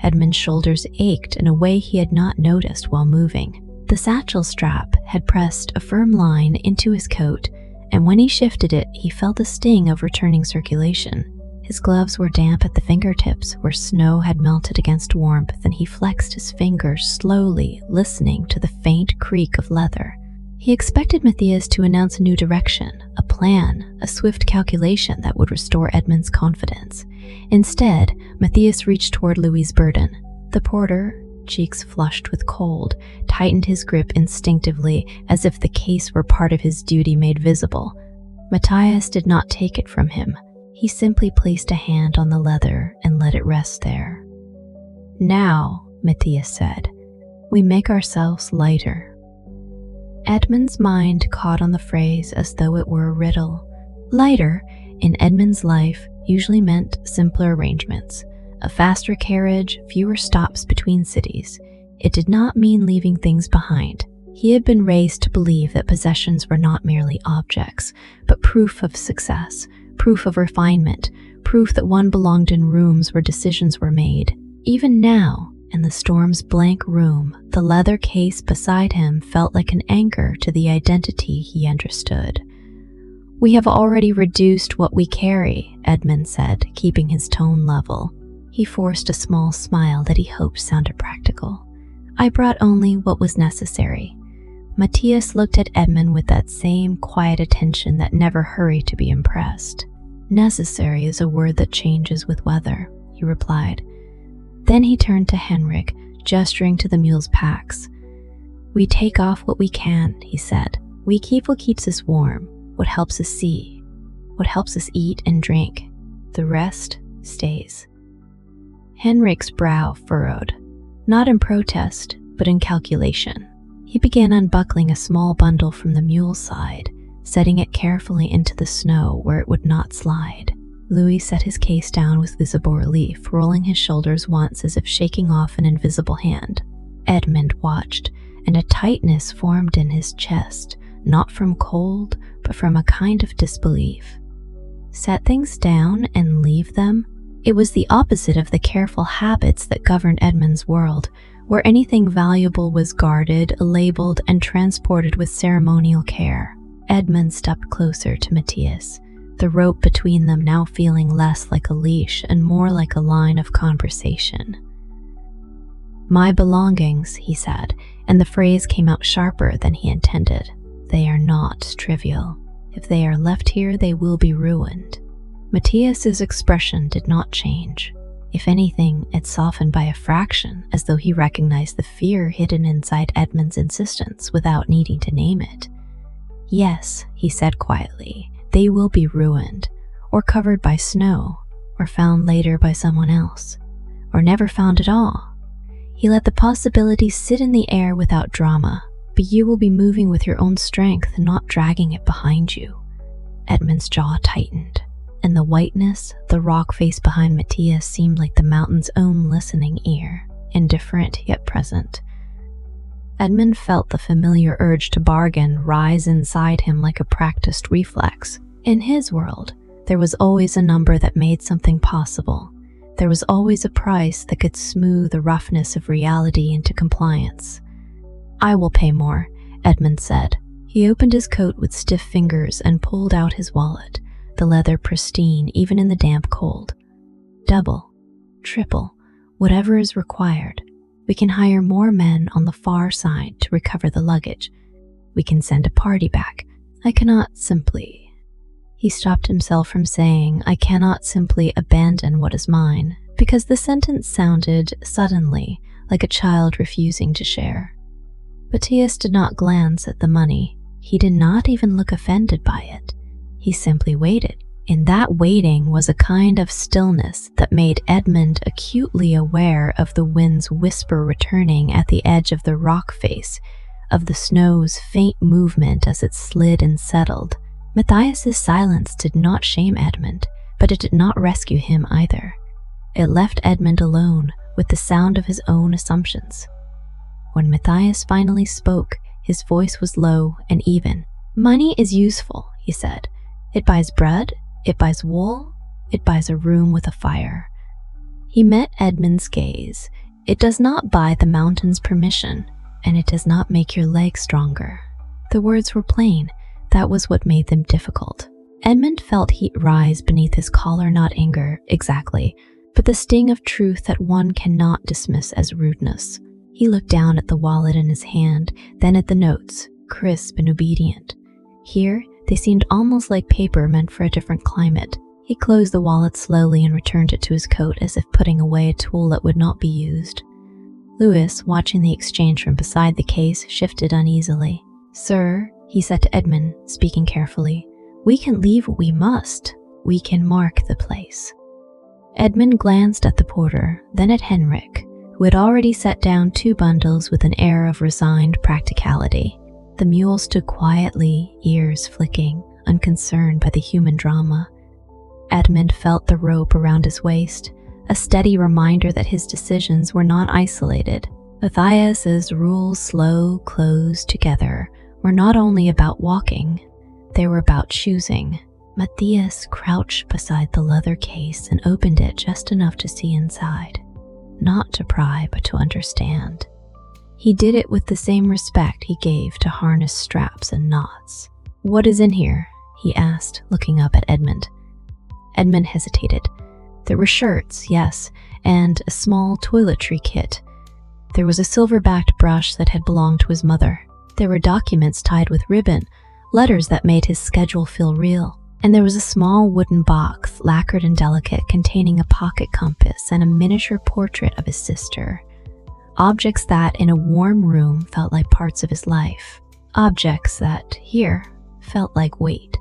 Edmund's shoulders ached in a way he had not noticed while moving. The satchel strap had pressed a firm line into his coat, and when he shifted it, he felt a sting of returning circulation. His gloves were damp at the fingertips where snow had melted against warmth, and he flexed his fingers slowly, listening to the faint creak of leather. He expected Matthias to announce a new direction, a plan, a swift calculation that would restore Edmund's confidence. Instead, Matthias reached toward Louis' burden. The porter, cheeks flushed with cold, tightened his grip instinctively as if the case were part of his duty made visible. Matthias did not take it from him. He simply placed a hand on the leather and let it rest there. "Now," Matthias said, "we make ourselves lighter." Edmund's mind caught on the phrase as though it were a riddle. Lighter, in Edmund's life, usually meant simpler arrangements, a faster carriage, fewer stops between cities. It did not mean leaving things behind. He had been raised to believe that possessions were not merely objects, but proof of success, proof of refinement, proof that one belonged in rooms where decisions were made. Even now, in the storm's blank room, the leather case beside him felt like an anchor to the identity he understood. "We have already reduced what we carry," Edmund said, keeping his tone level. He forced a small smile that he hoped sounded practical. "I brought only what was necessary." Matthias looked at Edmund with that same quiet attention that never hurried to be impressed. "Necessary is a word that changes with weather," he replied. Then he turned to Henrik, gesturing to the mule's packs. "We take off what we can," he said. "We keep what keeps us warm, what helps us see, what helps us eat and drink. The rest stays." Henrik's brow furrowed, not in protest, but in calculation. He began unbuckling a small bundle from the mule's side, setting it carefully into the snow where it would not slide. Louis set his case down with visible relief, rolling his shoulders once as if shaking off an invisible hand. Edmund watched, and a tightness formed in his chest, not from cold, but from a kind of disbelief. Set things down and leave them? It was the opposite of the careful habits that governed Edmund's world, where anything valuable was guarded, labeled, and transported with ceremonial care. Edmund stepped closer to Matthias, the rope between them now feeling less like a leash and more like a line of conversation. "My belongings," he said, and the phrase came out sharper than he intended. "They are not trivial. If they are left here, they will be ruined." Matthias's expression did not change. If anything, it softened by a fraction, as though he recognized the fear hidden inside Edmund's insistence without needing to name it. "Yes," he said quietly, "they will be ruined, or covered by snow, or found later by someone else, or never found at all." He let the possibility sit in the air without drama, but you will be moving with your own strength, not dragging it behind you. Edmund's jaw tightened, and the whiteness, the rock face behind Matthias seemed like the mountain's own listening ear, indifferent yet present. Edmund felt the familiar urge to bargain rise inside him like a practiced reflex. In his world, there was always a number that made something possible. There was always a price that could smooth the roughness of reality into compliance. "I will pay more," Edmund said. He opened his coat with stiff fingers and pulled out his wallet, the leather pristine even in the damp cold. "Double, triple, whatever is required. We can hire more men on the far side to recover the luggage. We can send a party back. I cannot simply..." He stopped himself from saying, "I cannot simply abandon what is mine," because the sentence sounded, suddenly, like a child refusing to share. Matthias did not glance at the money. He did not even look offended by it. He simply waited. In that waiting was a kind of stillness that made Edmund acutely aware of the wind's whisper returning at the edge of the rock face, of the snow's faint movement as it slid and settled. Matthias's silence did not shame Edmund, but it did not rescue him either. It left Edmund alone with the sound of his own assumptions. When Matthias finally spoke, his voice was low and even. "Money is useful," he said. "It buys bread, it buys wool, it buys a room with a fire." He met Edmund's gaze. "It does not buy the mountain's permission, and it does not make your legs stronger." The words were plain. That was what made them difficult. Edmund felt heat rise beneath his collar, not anger, exactly, but the sting of truth that one cannot dismiss as rudeness. He looked down at the wallet in his hand, then at the notes, crisp and obedient. Here, they seemed almost like paper meant for a different climate. He closed the wallet slowly and returned it to his coat as if putting away a tool that would not be used. Louis, watching the exchange from beside the case, shifted uneasily. "Sir," he said to Edmund, speaking carefully, "we can leave what we must. We can mark the place." Edmund glanced at the porter, then at Henrik, who had already set down 2 bundles with an air of resigned practicality. The mule stood quietly, ears flicking, unconcerned by the human drama. Edmund felt the rope around his waist, a steady reminder that his decisions were not isolated. Matthias's rules, slow, close together, were not only about walking, they were about choosing. Matthias crouched beside the leather case and opened it just enough to see inside. Not to pry, but to understand. He did it with the same respect he gave to harness straps and knots. "What is in here?" he asked, looking up at Edmund. Edmund hesitated. There were shirts, yes, and a small toiletry kit. There was a silver-backed brush that had belonged to his mother. There were documents tied with ribbon, letters that made his schedule feel real. And there was a small wooden box, lacquered and delicate, containing a pocket compass and a miniature portrait of his sister. Objects that, in a warm room, felt like parts of his life. Objects that, here, felt like weight.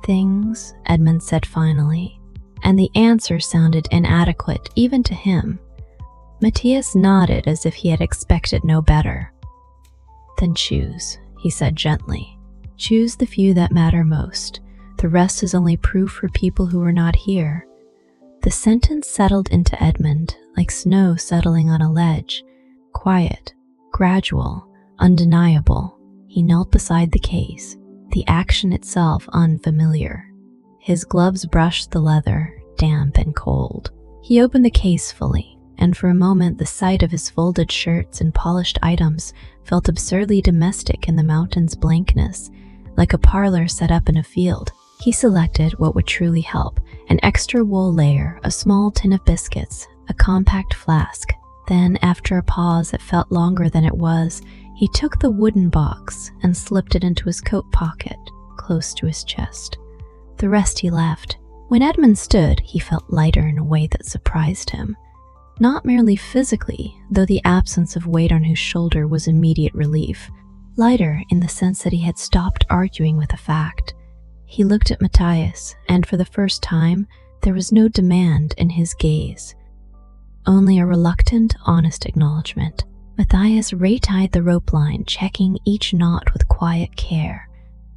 "Things," Edmund said finally, and the answer sounded inadequate even to him. Matthias nodded as if he had expected no better. "Then choose," he said gently. "Choose the few that matter most. The rest is only proof for people who were not here." The sentence settled into Edmund like snow settling on a ledge. Quiet, gradual, undeniable. He knelt beside the case, the action itself unfamiliar. His gloves brushed the leather, damp and cold. He opened the case fully, and for a moment the sight of his folded shirts and polished items felt absurdly domestic in the mountain's blankness, like a parlor set up in a field. He selected what would truly help: an extra wool layer, a small tin of biscuits, a compact flask. Then, after a pause that felt longer than it was, he took the wooden box and slipped it into his coat pocket, close to his chest. The rest he left. When Edmund stood, he felt lighter in a way that surprised him. Not merely physically, though the absence of weight on his shoulder was immediate relief. Lighter in the sense that he had stopped arguing with a fact. He looked at Matthias, and for the first time, there was no demand in his gaze. Only a reluctant, honest acknowledgement. Matthias retied the rope line, checking each knot with quiet care.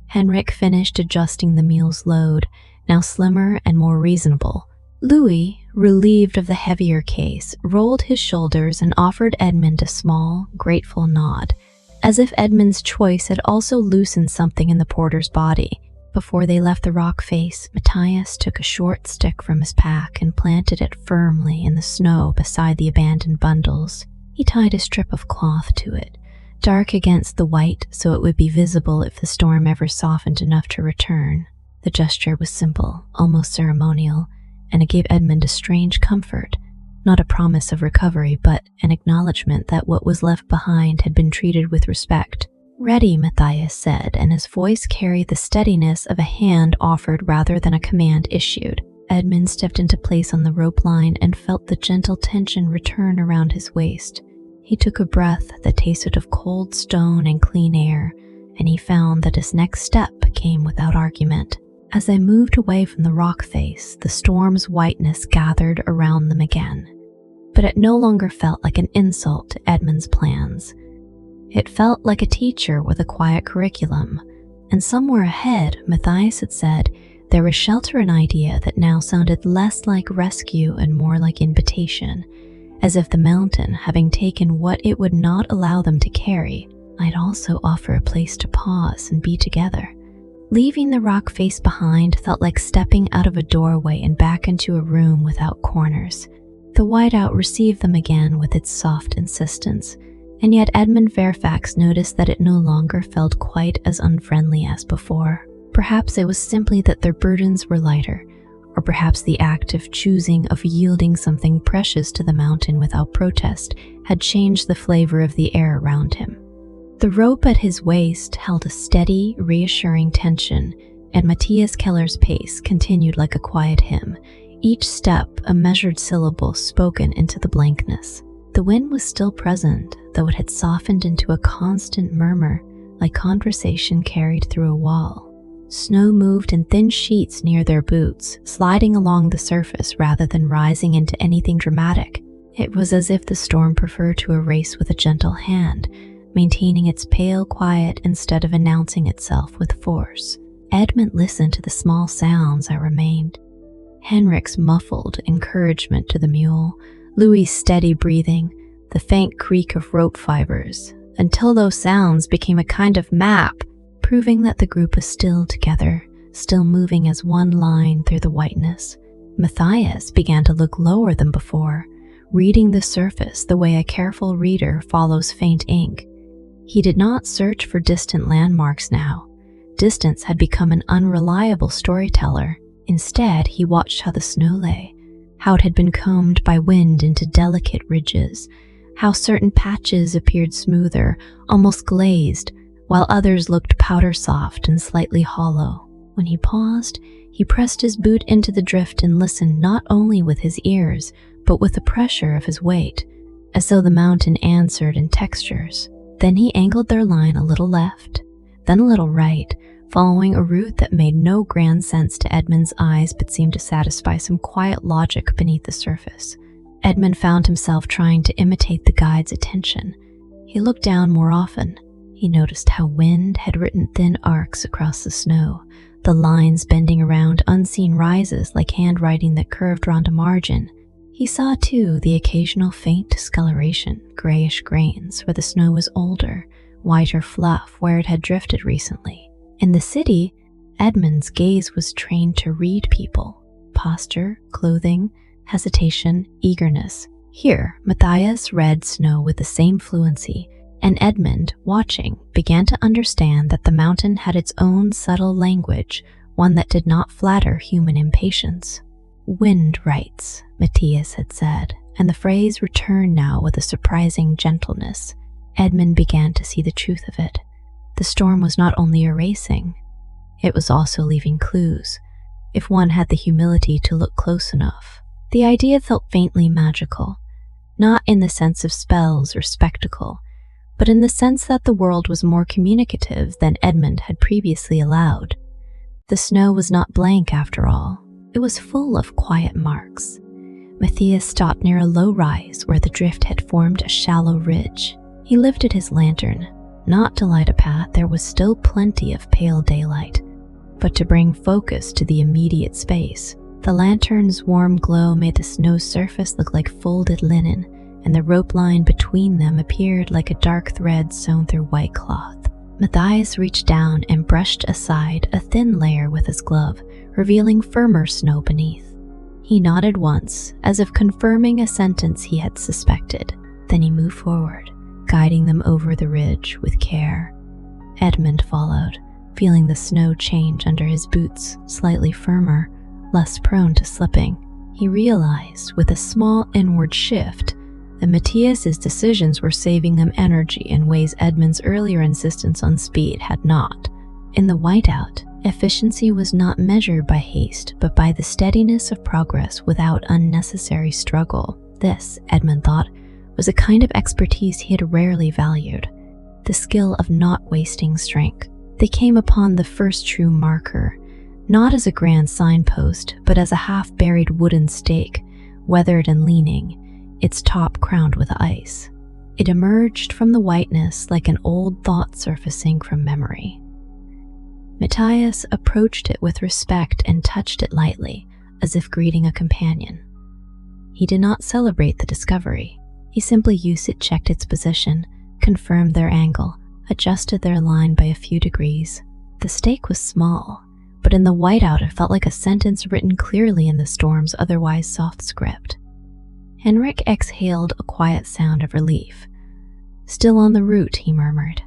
Henrik finished adjusting the mule's load, now slimmer and more reasonable. Louis, relieved of the heavier case, rolled his shoulders and offered Edmund a small, grateful nod, as if Edmund's choice had also loosened something in the porter's body. Before they left the rock face, Matthias took a short stick from his pack and planted it firmly in the snow beside the abandoned bundles. He tied a strip of cloth to it, dark against the white so it would be visible if the storm ever softened enough to return. The gesture was simple, almost ceremonial, and it gave Edmund a strange comfort. Not a promise of recovery, but an acknowledgement that what was left behind had been treated with respect. "Ready," Matthias said, and his voice carried the steadiness of a hand offered rather than a command issued. Edmund stepped into place on the rope line and felt the gentle tension return around his waist. He took a breath that tasted of cold stone and clean air, and he found that his next step came without argument. As they moved away from the rock face, the storm's whiteness gathered around them again. But it no longer felt like an insult to Edmund's plans. It felt like a teacher with a quiet curriculum, and somewhere ahead, Matthias had said, there was shelter and idea that now sounded less like rescue and more like invitation, as if the mountain, having taken what it would not allow them to carry, might also offer a place to pause and be together. Leaving the rock face behind felt like stepping out of a doorway and back into a room without corners. The whiteout received them again with its soft insistence, and yet Edmund Fairfax noticed that it no longer felt quite as unfriendly as before. Perhaps it was simply that their burdens were lighter, or perhaps the act of choosing, of yielding something precious to the mountain without protest, had changed the flavor of the air around him. The rope at his waist held a steady, reassuring tension, and Matthias Keller's pace continued like a quiet hymn, each step a measured syllable spoken into the blankness. The wind was still present, though it had softened into a constant murmur, like conversation carried through a wall. Snow moved in thin sheets near their boots, sliding along the surface rather than rising into anything dramatic. It was as if the storm preferred to erase with a gentle hand, maintaining its pale quiet instead of announcing itself with force. Edmund listened to the small sounds that remained. Henrik's muffled encouragement to the mule, Louis's steady breathing, the faint creak of rope fibers, until those sounds became a kind of map, proving that the group was still together, still moving as one line through the whiteness. Matthias began to look lower than before, reading the surface the way a careful reader follows faint ink. He did not search for distant landmarks now. Distance had become an unreliable storyteller. Instead, he watched how the snow lay, how it had been combed by wind into delicate ridges, how certain patches appeared smoother, almost glazed, while others looked powder-soft and slightly hollow. When he paused, he pressed his boot into the drift and listened not only with his ears, but with the pressure of his weight, as though the mountain answered in textures. Then he angled their line a little left, then a little right, following a route that made no grand sense to Edmund's eyes but seemed to satisfy some quiet logic beneath the surface. Edmund found himself trying to imitate the guide's attention. He looked down more often. He noticed how wind had written thin arcs across the snow, the lines bending around unseen rises like handwriting that curved round a margin. He saw, too, the occasional faint discoloration, grayish grains where the snow was older, whiter fluff where it had drifted recently. In the city, Edmund's gaze was trained to read people: posture, clothing, hesitation, eagerness. Here, Matthias read snow with the same fluency, and Edmund, watching, began to understand that the mountain had its own subtle language, one that did not flatter human impatience. "Wind writes," Matthias had said, and the phrase returned now with a surprising gentleness. Edmund began to see the truth of it. The storm was not only erasing, it was also leaving clues, if one had the humility to look close enough. The idea felt faintly magical, not in the sense of spells or spectacle, but in the sense that the world was more communicative than Edmund had previously allowed. The snow was not blank after all. It was full of quiet marks. Matthias stopped near a low rise where the drift had formed a shallow ridge. He lifted his lantern, not to light a path. There was still plenty of pale daylight, but to bring focus to the immediate space. The lantern's warm glow made the snow surface look like folded linen, and the rope line between them appeared like a dark thread sewn through white cloth. Matthias reached down and brushed aside a thin layer with his glove, revealing firmer snow beneath. He nodded once, as if confirming a sentence he had suspected. Then he moved forward, guiding them over the ridge with care. Edmund followed, feeling the snow change under his boots, slightly firmer, less prone to slipping. He realized, with a small inward shift, that Matthias's decisions were saving them energy in ways Edmund's earlier insistence on speed had not. In the whiteout, efficiency was not measured by haste, but by the steadiness of progress without unnecessary struggle. This, Edmund thought, was a kind of expertise he had rarely valued, the skill of not wasting strength. They came upon the first true marker, not as a grand signpost, but as a half-buried wooden stake, weathered and leaning, its top crowned with ice. It emerged from the whiteness like an old thought surfacing from memory. Matthias approached it with respect and touched it lightly, as if greeting a companion. He did not celebrate the discovery. He simply used it, checked its position, confirmed their angle, adjusted their line by a few degrees. The stake was small, but in the whiteout it felt like a sentence written clearly in the storm's otherwise soft script. Henrik exhaled a quiet sound of relief. "Still on the route," he murmured.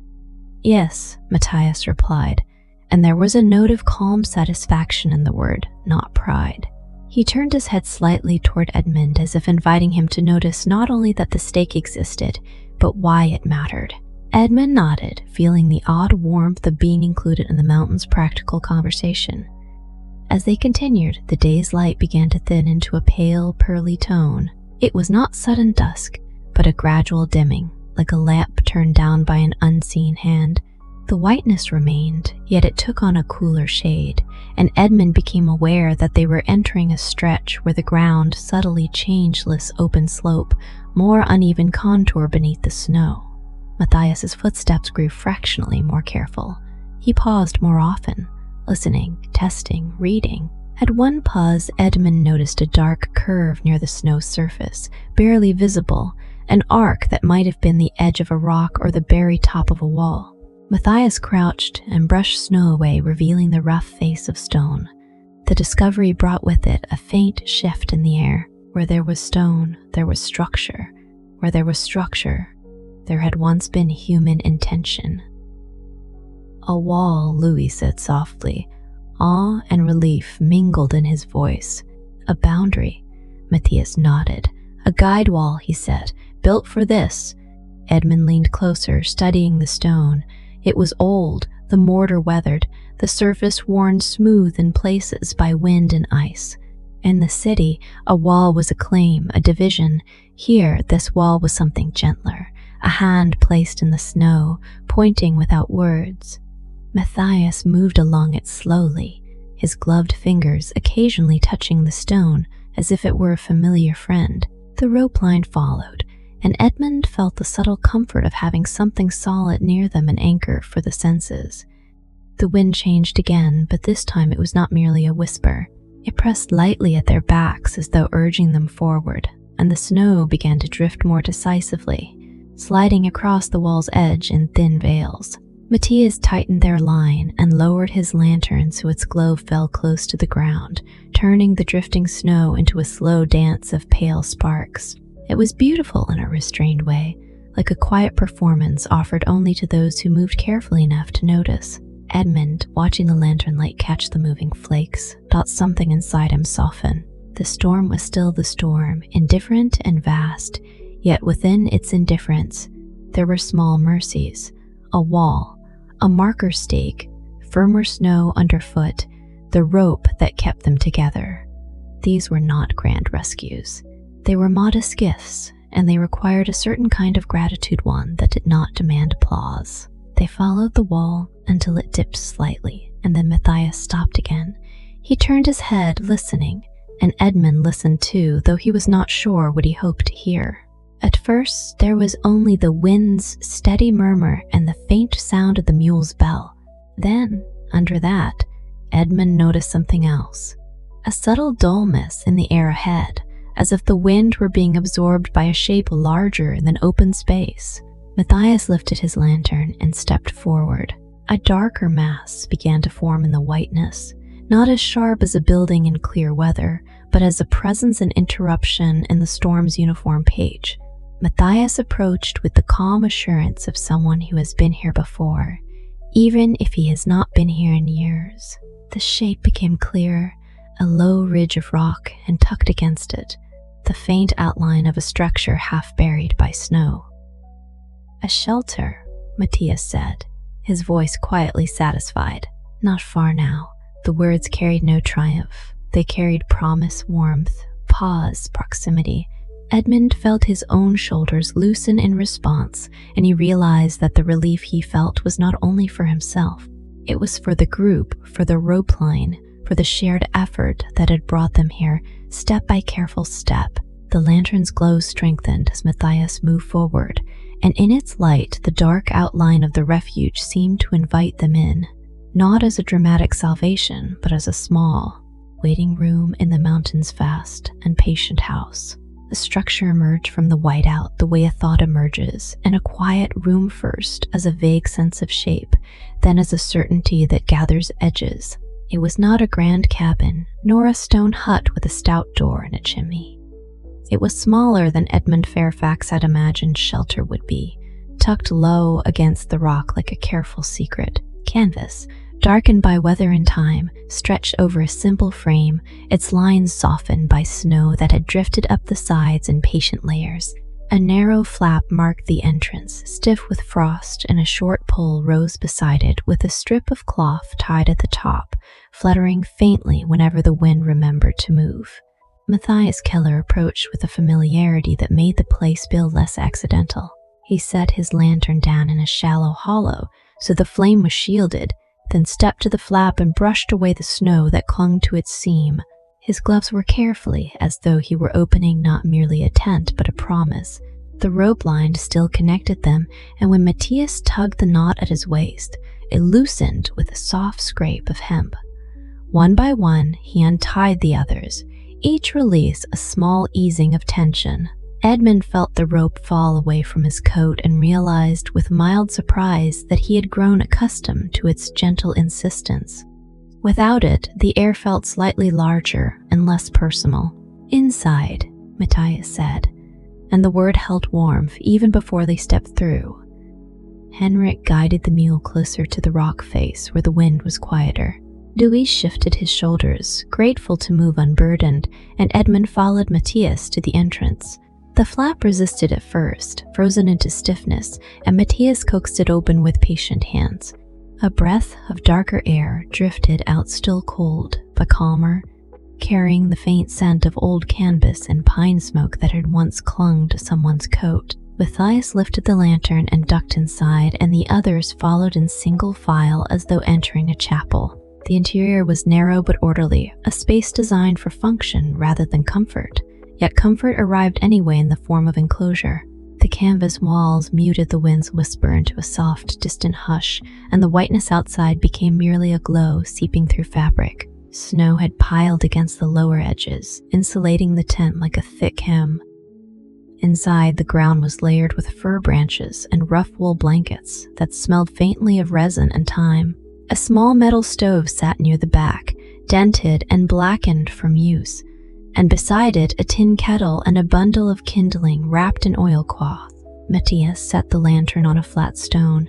"Yes," Matthias replied, and there was a note of calm satisfaction in the word, not pride. He turned his head slightly toward Edmund, as if inviting him to notice not only that the stake existed, but why it mattered. Edmund nodded, feeling the odd warmth of being included in the mountain's practical conversation. As they continued, the day's light began to thin into a pale, pearly tone. It was not sudden dusk, but a gradual dimming, like a lamp turned down by an unseen hand. The whiteness remained, yet it took on a cooler shade, and Edmund became aware that they were entering a stretch where the ground subtly changeless open slope, more uneven contour beneath the snow. Matthias's footsteps grew fractionally more careful. He paused more often, listening, testing, reading. At one pause, Edmund noticed a dark curve near the snow surface, barely visible, an arc that might have been the edge of a rock or the very top of a wall. Matthias crouched and brushed snow away, revealing the rough face of stone. The discovery brought with it a faint shift in the air. Where there was stone, there was structure. Where there was structure, there had once been human intention. "A wall," Louis said softly. Awe and relief mingled in his voice. "A boundary," Matthias nodded. "A guide wall," he said, "built for this." Edmund leaned closer, studying the stone. It was old, the mortar weathered, the surface worn smooth in places by wind and ice. In the city, a wall was a claim, a division. Here, this wall was something gentler, a hand placed in the snow, pointing without words. Matthias moved along it slowly, his gloved fingers occasionally touching the stone as if it were a familiar friend. The rope line followed, and Edmund felt the subtle comfort of having something solid near them, an anchor for the senses. The wind changed again, but this time it was not merely a whisper. It pressed lightly at their backs as though urging them forward, and the snow began to drift more decisively, sliding across the wall's edge in thin veils. Matthias tightened their line and lowered his lantern so its glow fell close to the ground, turning the drifting snow into a slow dance of pale sparks. It was beautiful in a restrained way, like a quiet performance offered only to those who moved carefully enough to notice. Edmund, watching the lantern light catch the moving flakes, felt something inside him soften. The storm was still the storm, indifferent and vast, yet within its indifference, there were small mercies. A wall, a marker stake, firmer snow underfoot, the rope that kept them together. These were not grand rescues. They were modest gifts, and they required a certain kind of gratitude, one that did not demand applause. They followed the wall until it dipped slightly, and then Matthias stopped again. He turned his head, listening, and Edmund listened too, though he was not sure what he hoped to hear. At first, there was only the wind's steady murmur and the faint sound of the mule's bell. Then, under that, Edmund noticed something else. A subtle dullness in the air ahead, as if the wind were being absorbed by a shape larger than open space. Matthias lifted his lantern and stepped forward. A darker mass began to form in the whiteness, not as sharp as a building in clear weather, but as a presence and interruption in the storm's uniform page. Matthias approached with the calm assurance of someone who has been here before, even if he has not been here in years. The shape became clear, a low ridge of rock, and tucked against it, the faint outline of a structure half buried by snow. "A shelter," Matthias said, his voice quietly satisfied. Not far now. The words carried no triumph. They carried promise, warmth, pause, proximity. Edmund felt his own shoulders loosen in response, and he realized that the relief he felt was not only for himself. It was for the group, for the rope line, for the shared effort that had brought them here, step by careful step. The lantern's glow strengthened as Matthias moved forward, and in its light, the dark outline of the refuge seemed to invite them in, not as a dramatic salvation, but as a small, waiting room in the mountain's vast and patient house. The structure emerged from the whiteout the way a thought emerges, in a quiet room first as a vague sense of shape, then as a certainty that gathers edges. It was not a grand cabin, nor a stone hut with a stout door and a chimney. It was smaller than Edmund Fairfax had imagined shelter would be, tucked low against the rock like a careful secret. Canvas, darkened by weather and time, stretched over a simple frame, its lines softened by snow that had drifted up the sides in patient layers. A narrow flap marked the entrance, stiff with frost, and a short pole rose beside it with a strip of cloth tied at the top, fluttering faintly whenever the wind remembered to move. Matthias Keller approached with a familiarity that made the place feel less accidental. He set his lantern down in a shallow hollow so the flame was shielded, then stepped to the flap and brushed away the snow that clung to its seam. His gloves were carefully, as though he were opening not merely a tent but a promise. The rope line still connected them, and when Matthias tugged the knot at his waist, it loosened with a soft scrape of hemp. One by one, he untied the others, each release a small easing of tension. Edmund felt the rope fall away from his coat and realized with mild surprise that he had grown accustomed to its gentle insistence. Without it, the air felt slightly larger and less personal. "Inside," Matthias said, and the word held warmth even before they stepped through. Henrik guided the mule closer to the rock face where the wind was quieter. Louis shifted his shoulders, grateful to move unburdened, and Edmund followed Matthias to the entrance. The flap resisted at first, frozen into stiffness, and Matthias coaxed it open with patient hands. A breath of darker air drifted out, still cold, but calmer, carrying the faint scent of old canvas and pine smoke that had once clung to someone's coat. Matthias lifted the lantern and ducked inside, and the others followed in single file as though entering a chapel. The interior was narrow but orderly, a space designed for function rather than comfort. Yet comfort arrived anyway in the form of enclosure. The canvas walls muted the wind's whisper into a soft, distant hush, and the whiteness outside became merely a glow seeping through fabric. Snow had piled against the lower edges, insulating the tent like a thick hem. Inside, the ground was layered with fir branches and rough wool blankets that smelled faintly of resin and thyme. A small metal stove sat near the back, dented and blackened from use, and beside it a tin kettle and a bundle of kindling wrapped in oilcloth. Matthias set the lantern on a flat stone,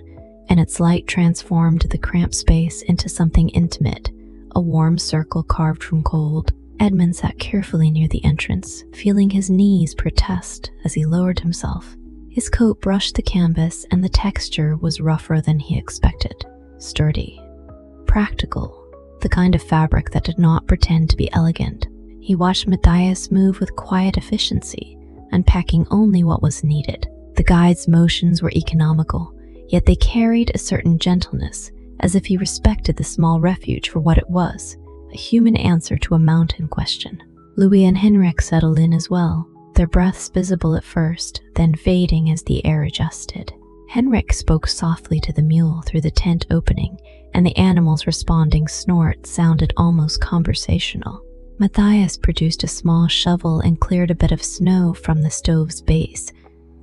and its light transformed the cramped space into something intimate, a warm circle carved from gold. Edmund sat carefully near the entrance, feeling his knees protest as he lowered himself. His coat brushed the canvas, and the texture was rougher than he expected. Sturdy, practical, the kind of fabric that did not pretend to be elegant. He watched Matthias move with quiet efficiency, unpacking only what was needed. The guide's motions were economical, yet they carried a certain gentleness, as if he respected the small refuge for what it was, a human answer to a mountain question. Louis and Henrik settled in as well, their breaths visible at first, then fading as the air adjusted. Henrik spoke softly to the mule through the tent opening, and the animal's responding snort sounded almost conversational. Matthias produced a small shovel and cleared a bit of snow from the stove's base,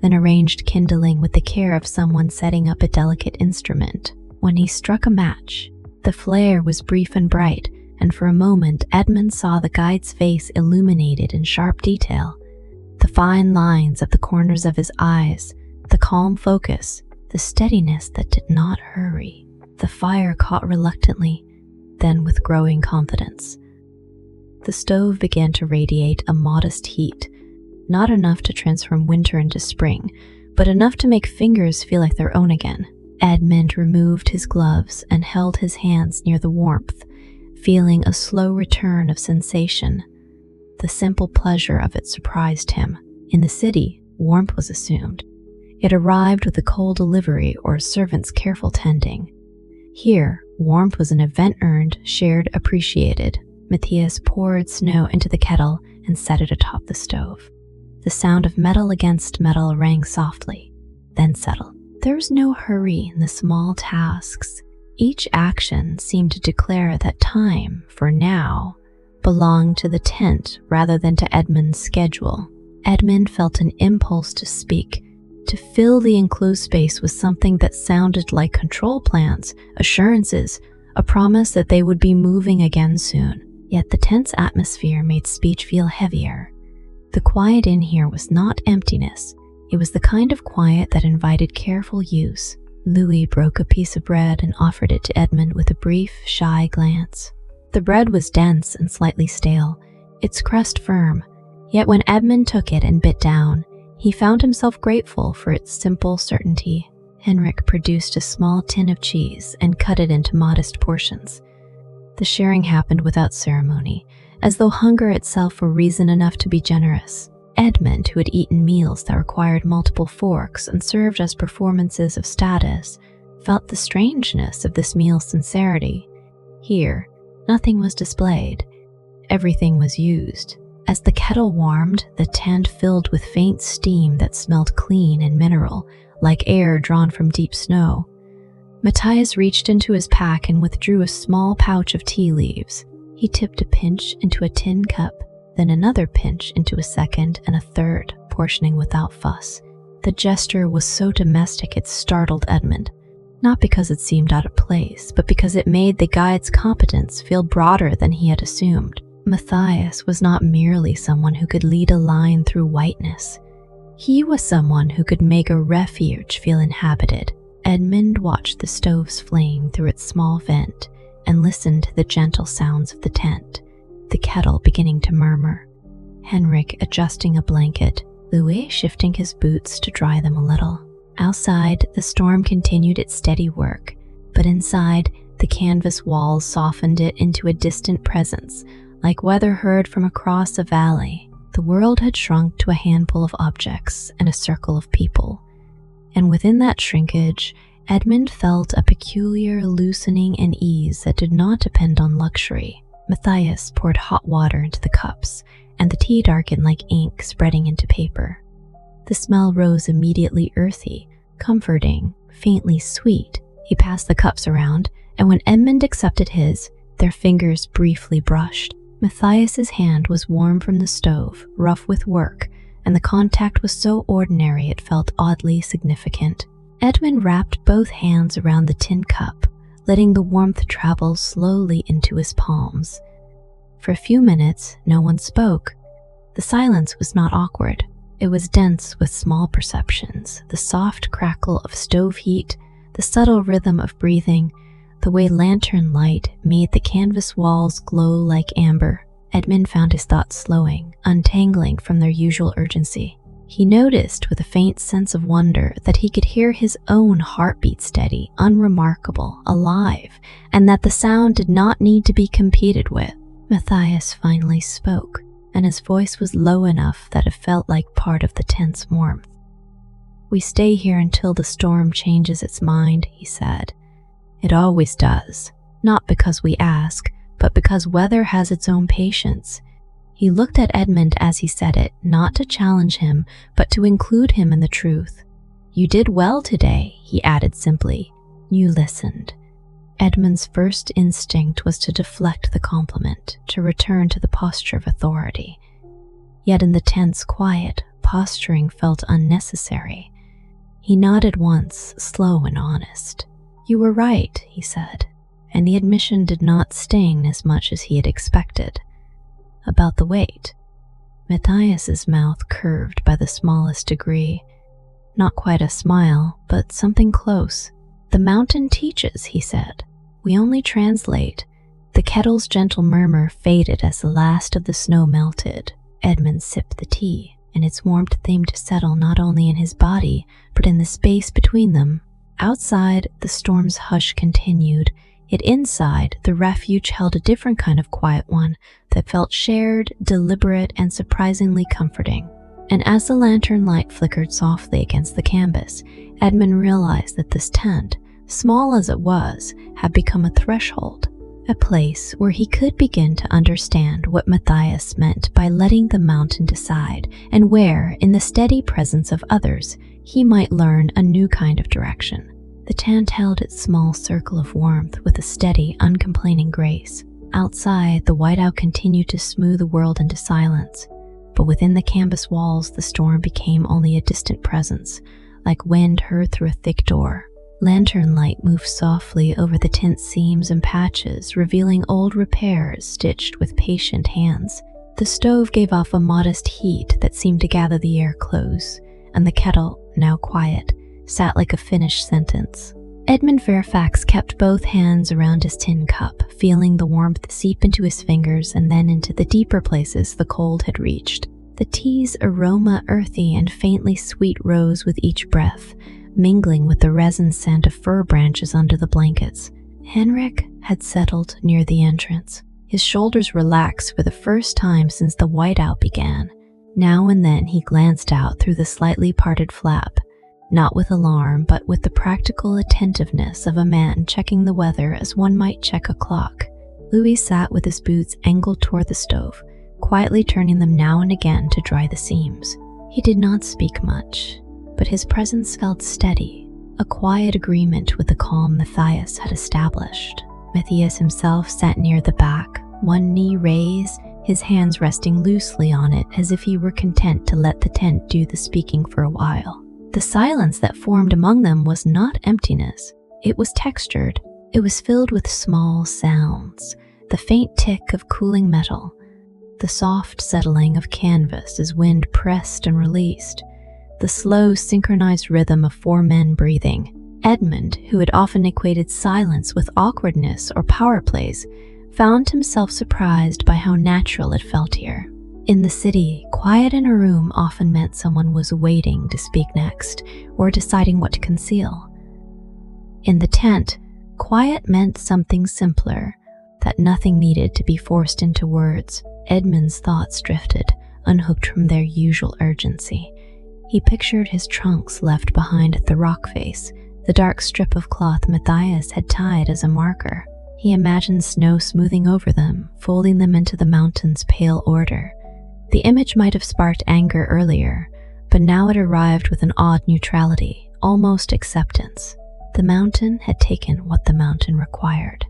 then arranged kindling with the care of someone setting up a delicate instrument. When he struck a match, the flare was brief and bright, and for a moment Edmund saw the guide's face illuminated in sharp detail. The fine lines of the corners of his eyes, the calm focus, the steadiness that did not hurry. The fire caught reluctantly, then with growing confidence. The stove began to radiate a modest heat, not enough to transform winter into spring, but enough to make fingers feel like their own again. Edmund removed his gloves and held his hands near the warmth, feeling a slow return of sensation. The simple pleasure of it surprised him. In the city, warmth was assumed. It arrived with a cold delivery or a servant's careful tending. Here, warmth was an event earned, shared, appreciated. Matthias poured snow into the kettle and set it atop the stove. The sound of metal against metal rang softly, then settled. There was no hurry in the small tasks. Each action seemed to declare that time, for now, belonged to the tent rather than to Edmund's schedule. Edmund felt an impulse to speak, to fill the enclosed space with something that sounded like control plans, assurances, a promise that they would be moving again soon. Yet the tense atmosphere made speech feel heavier. The quiet in here was not emptiness. It was the kind of quiet that invited careful use. Louis broke a piece of bread and offered it to Edmund with a brief, shy glance. The bread was dense and slightly stale, its crust firm, yet when Edmund took it and bit down, he found himself grateful for its simple certainty. Henrik produced a small tin of cheese and cut it into modest portions. The sharing happened without ceremony, as though hunger itself were reason enough to be generous. Edmund, who had eaten meals that required multiple forks and served as performances of status, felt the strangeness of this meal's sincerity. Here, nothing was displayed. Everything was used. As the kettle warmed, the tent filled with faint steam that smelled clean and mineral, like air drawn from deep snow. Matthias reached into his pack and withdrew a small pouch of tea leaves. He tipped a pinch into a tin cup, then another pinch into a second and a third, portioning without fuss. The gesture was so domestic it startled Edmund, not because it seemed out of place, but because it made the guide's competence feel broader than he had assumed. Matthias was not merely someone who could lead a line through whiteness. He was someone who could make a refuge feel inhabited. Edmund watched the stove's flame through its small vent and listened to the gentle sounds of the tent, the kettle beginning to murmur, Henrik adjusting a blanket, Louis shifting his boots to dry them a little. Outside, the storm continued its steady work, but inside, the canvas walls softened it into a distant presence, like weather heard from across a valley. The world had shrunk to a handful of objects and a circle of people, and within that shrinkage, Edmund felt a peculiar loosening and ease that did not depend on luxury. Matthias poured hot water into the cups, and the tea darkened like ink spreading into paper. The smell rose immediately earthy, comforting, faintly sweet. He passed the cups around, and when Edmund accepted his, their fingers briefly brushed. Matthias's hand was warm from the stove, rough with work, and the contact was so ordinary it felt oddly significant. Edmund wrapped both hands around the tin cup, letting the warmth travel slowly into his palms. For a few minutes, no one spoke. The silence was not awkward. It was dense with small perceptions, the soft crackle of stove heat, the subtle rhythm of breathing, the way lantern light made the canvas walls glow like amber. Edmund found his thoughts slowing, untangling from their usual urgency. He noticed with a faint sense of wonder that he could hear his own heartbeat steady, unremarkable, alive, and that the sound did not need to be competed with. Matthias finally spoke, and his voice was low enough that it felt like part of the tense warmth. "We stay here until the storm changes its mind," he said. "It always does, not because we ask, but because weather has its own patience." He looked at Edmund as he said it, not to challenge him, but to include him in the truth. "You did well today," he added simply. "You listened." Edmund's first instinct was to deflect the compliment, to return to the posture of authority. Yet in the tense quiet, posturing felt unnecessary. He nodded once, slow and honest. "You were right," he said, and the admission did not sting as much as he had expected. "About the weight." Matthias's mouth curved by the smallest degree. Not quite a smile, but something close. "The mountain teaches," he said. "We only translate." The kettle's gentle murmur faded as the last of the snow melted. Edmund sipped the tea, and its warmth seemed to settle not only in his body, but in the space between them. Outside, the storm's hush continued, yet inside, the refuge held a different kind of quiet one that felt shared, deliberate, and surprisingly comforting. And as the lantern light flickered softly against the canvas, Edmund realized that this tent, small as it was, had become a threshold, a place where he could begin to understand what Matthias meant by letting the mountain decide, and where, in the steady presence of others, he might learn a new kind of direction. The tent held its small circle of warmth with a steady, uncomplaining grace. Outside, the whiteout continued to smooth the world into silence, but within the canvas walls, the storm became only a distant presence, like wind heard through a thick door. Lantern light moved softly over the tent seams and patches, revealing old repairs stitched with patient hands. The stove gave off a modest heat that seemed to gather the air close, and the kettle, now quiet, sat like a finished sentence. Edmund Fairfax kept both hands around his tin cup, feeling the warmth seep into his fingers and then into the deeper places the cold had reached. The tea's aroma, earthy and faintly sweet, rose with each breath, mingling with the resin scent of fir branches under the blankets. Henrik had settled near the entrance. His shoulders relaxed for the first time since the whiteout began. Now and then he glanced out through the slightly parted flap, not with alarm, but with the practical attentiveness of a man checking the weather as one might check a clock. Louis sat with his boots angled toward the stove, quietly turning them now and again to dry the seams. He did not speak much, but his presence felt steady, a quiet agreement with the calm Matthias had established. Matthias himself sat near the back, one knee raised, his hands resting loosely on it as if he were content to let the tent do the speaking for a while. The silence that formed among them was not emptiness. It was textured. It was filled with small sounds, the faint tick of cooling metal, the soft settling of canvas as wind pressed and released, the slow, synchronized rhythm of four men breathing. Edmund, who had often equated silence with awkwardness or power plays, found himself surprised by how natural it felt here. In the city, quiet in a room often meant someone was waiting to speak next, or deciding what to conceal. In the tent, quiet meant something simpler, that nothing needed to be forced into words. Edmund's thoughts drifted, unhooked from their usual urgency. He pictured his trunks left behind at the rock face, the dark strip of cloth Matthias had tied as a marker. He imagined snow smoothing over them, folding them into the mountain's pale order. The image might have sparked anger earlier, but now it arrived with an odd neutrality, almost acceptance. The mountain had taken what the mountain required.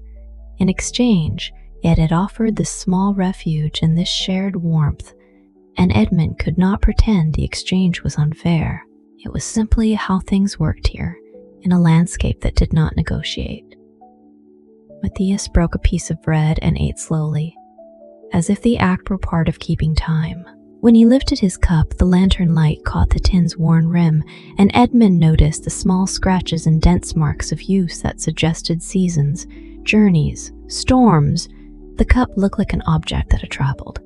In exchange, it had offered this small refuge and this shared warmth, and Edmund could not pretend the exchange was unfair. It was simply how things worked here, in a landscape that did not negotiate. Matthias broke a piece of bread and ate slowly, as if the act were part of keeping time. When he lifted his cup, the lantern light caught the tin's worn rim, and Edmund noticed the small scratches and dent marks of use that suggested seasons, journeys, storms. The cup looked like an object that had traveled.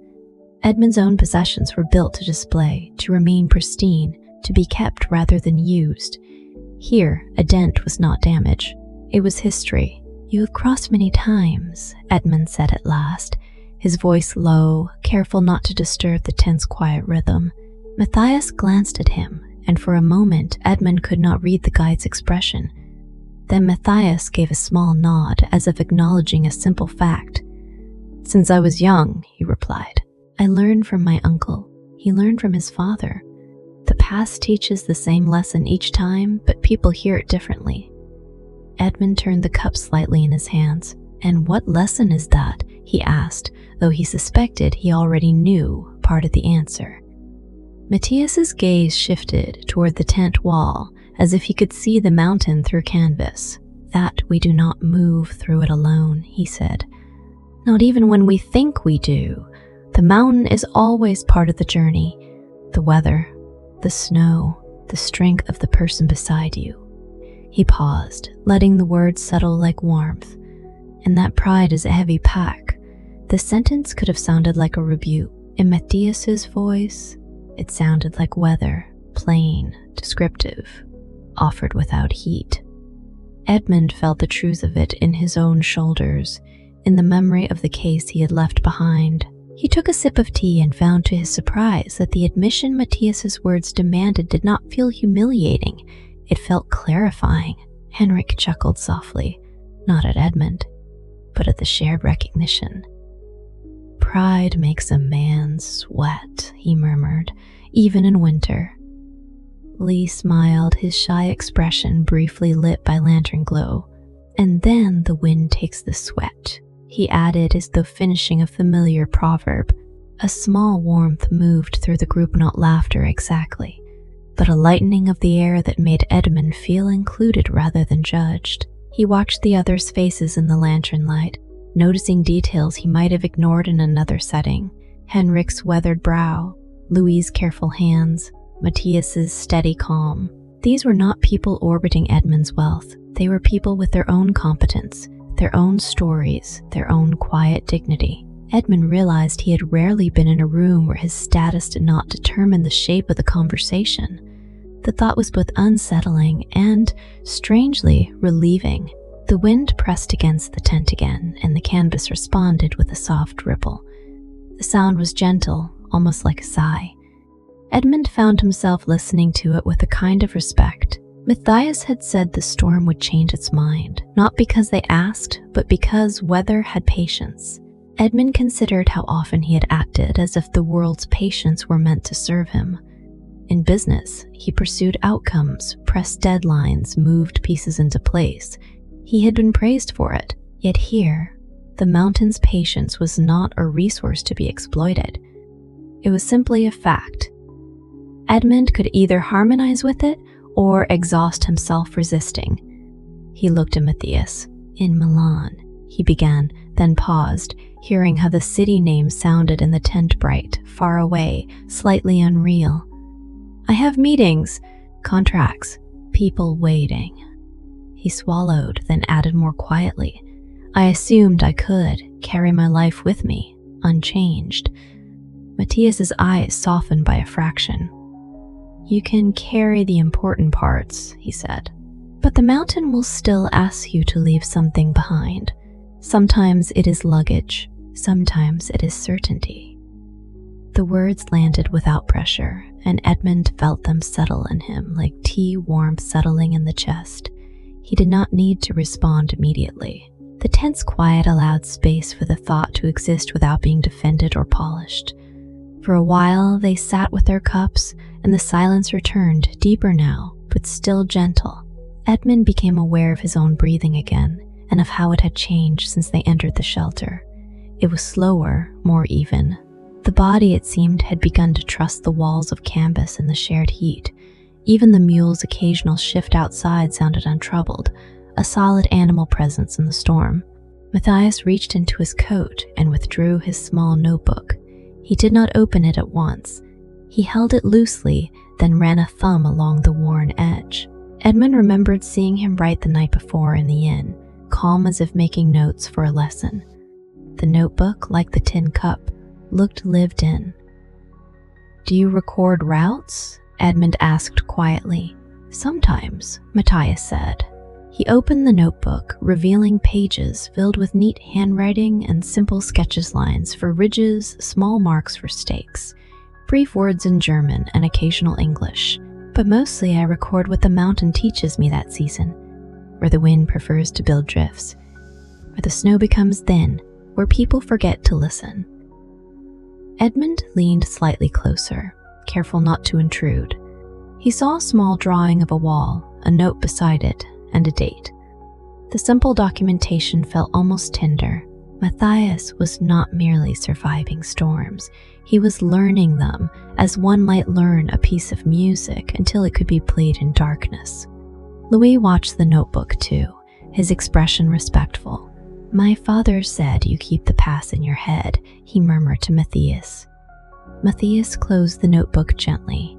Edmund's own possessions were built to display, to remain pristine, to be kept rather than used. Here, a dent was not damage. It was history. "You have crossed many times," Edmund said at last, his voice low, careful not to disturb the tense quiet rhythm. Matthias glanced at him, and for a moment Edmund could not read the guide's expression. Then Matthias gave a small nod, as if acknowledging a simple fact. "Since I was young," he replied. "I learned from my uncle. He learned from his father. The past teaches the same lesson each time, but people hear it differently." Edmund turned the cup slightly in his hands. "And what lesson is that?" he asked, though he suspected he already knew part of the answer. Matthias's gaze shifted toward the tent wall, as if he could see the mountain through canvas. "That we do not move through it alone," he said. "Not even when we think we do. The mountain is always part of the journey. The weather, the snow, the strength of the person beside you." He paused, letting the words settle like warmth. "And that pride is a heavy pack." The sentence could have sounded like a rebuke. In Matthias's voice, it sounded like weather, plain, descriptive, offered without heat. Edmund felt the truth of it in his own shoulders, in the memory of the case he had left behind. He took a sip of tea and found to his surprise that the admission Matthias's words demanded did not feel humiliating. It felt clarifying. Henrik chuckled softly, not at Edmund, but at the shared recognition. "Pride makes a man sweat," he murmured, "even in winter." Lee smiled, his shy expression briefly lit by lantern glow. "And then the wind takes the sweat," he added, as though finishing a familiar proverb. A small warmth moved through the group, not laughter exactly, but a lightening of the air that made Edmund feel included rather than judged. He watched the others' faces in the lantern light, noticing details he might have ignored in another setting. Henrik's weathered brow, Louis' careful hands, Matthias's steady calm. These were not people orbiting Edmund's wealth. They were people with their own competence, their own stories, their own quiet dignity. Edmund realized he had rarely been in a room where his status did not determine the shape of the conversation. The thought was both unsettling and, strangely, relieving. The wind pressed against the tent again, and the canvas responded with a soft ripple. The sound was gentle, almost like a sigh. Edmund found himself listening to it with a kind of respect. Matthias had said the storm would change its mind, not because they asked, but because weather had patience. Edmund considered how often he had acted as if the world's patience were meant to serve him. In business, he pursued outcomes, pressed deadlines, moved pieces into place. He had been praised for it. Yet here, the mountain's patience was not a resource to be exploited. It was simply a fact. Edmund could either harmonize with it or exhaust himself resisting. He looked at Matthias. "In Milan," he began, then paused, hearing how the city name sounded in the tent bright, far away, slightly unreal. "I have meetings, contracts, people waiting." He swallowed, then added more quietly, "I assumed I could carry my life with me, unchanged." Matthias's eyes softened by a fraction. "You can carry the important parts," he said, "but the mountain will still ask you to leave something behind. Sometimes it is luggage, sometimes it is certainty." The words landed without pressure, and Edmund felt them settle in him like tea warmth settling in the chest. He did not need to respond immediately. The tense quiet allowed space for the thought to exist without being defended or polished. For a while, they sat with their cups, and the silence returned, deeper now, but still gentle. Edmund became aware of his own breathing again, and of how it had changed since they entered the shelter. It was slower, more even. The body, it seemed, had begun to trust the walls of canvas and the shared heat. Even the mule's occasional shift outside sounded untroubled, a solid animal presence in the storm. Matthias reached into his coat and withdrew his small notebook. He did not open it at once. He held it loosely, then ran a thumb along the worn edge. Edmund remembered seeing him write the night before in the inn, calm as if making notes for a lesson. The notebook, like the tin cup, looked lived in. "Do you record routes?" Edmund asked quietly. "Sometimes," Matthias said. He opened the notebook, revealing pages filled with neat handwriting and simple sketches lines for ridges, small marks for stakes, brief words in German and occasional English. But mostly I record what the mountain teaches me that season, where the wind prefers to build drifts, where the snow becomes thin, where people forget to listen. Edmund leaned slightly closer, careful not to intrude. He saw a small drawing of a wall, a note beside it, and a date. The simple documentation felt almost tender. Matthias was not merely surviving storms. He was learning them, as one might learn a piece of music until it could be played in darkness. Louis watched the notebook too, his expression respectful. "My father said you keep the past in your head," he murmured to Matthias. Matthias closed the notebook gently.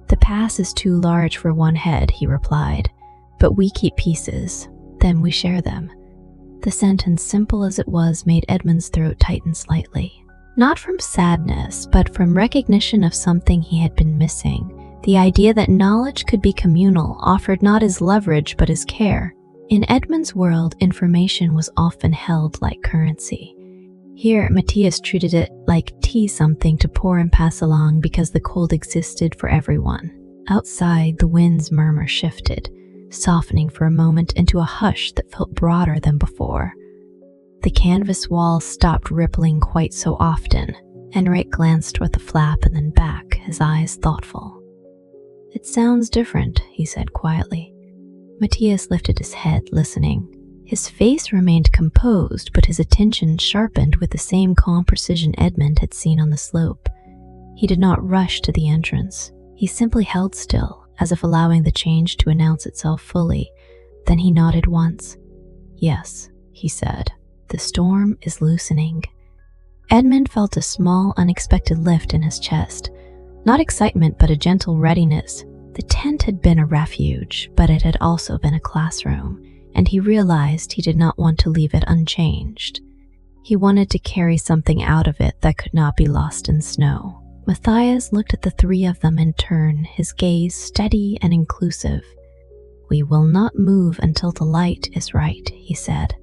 "The past is too large for one head," he replied, "but we keep pieces, then we share them." The sentence, simple as it was, made Edmund's throat tighten slightly. Not from sadness, but from recognition of something he had been missing. The idea that knowledge could be communal, offered not as leverage but as care. In Edmund's world, information was often held like currency. Here, Matthias treated it like tea, something to pour and pass along because the cold existed for everyone. Outside, the wind's murmur shifted, softening for a moment into a hush that felt broader than before. The canvas walls stopped rippling quite so often. Enric glanced toward the flap and then back, his eyes thoughtful. "It sounds different," he said quietly. Matthias lifted his head, listening. His face remained composed, but his attention sharpened with the same calm precision Edmund had seen on the slope. He did not rush to the entrance. He simply held still, as if allowing the change to announce itself fully. Then he nodded once. "Yes," he said, "the storm is loosening." Edmund felt a small, unexpected lift in his chest. Not excitement, but a gentle readiness. The tent had been a refuge, but it had also been a classroom, and he realized he did not want to leave it unchanged. He wanted to carry something out of it that could not be lost in snow. Matthias looked at the three of them in turn, his gaze steady and inclusive. "We will not move until the light is right," he said.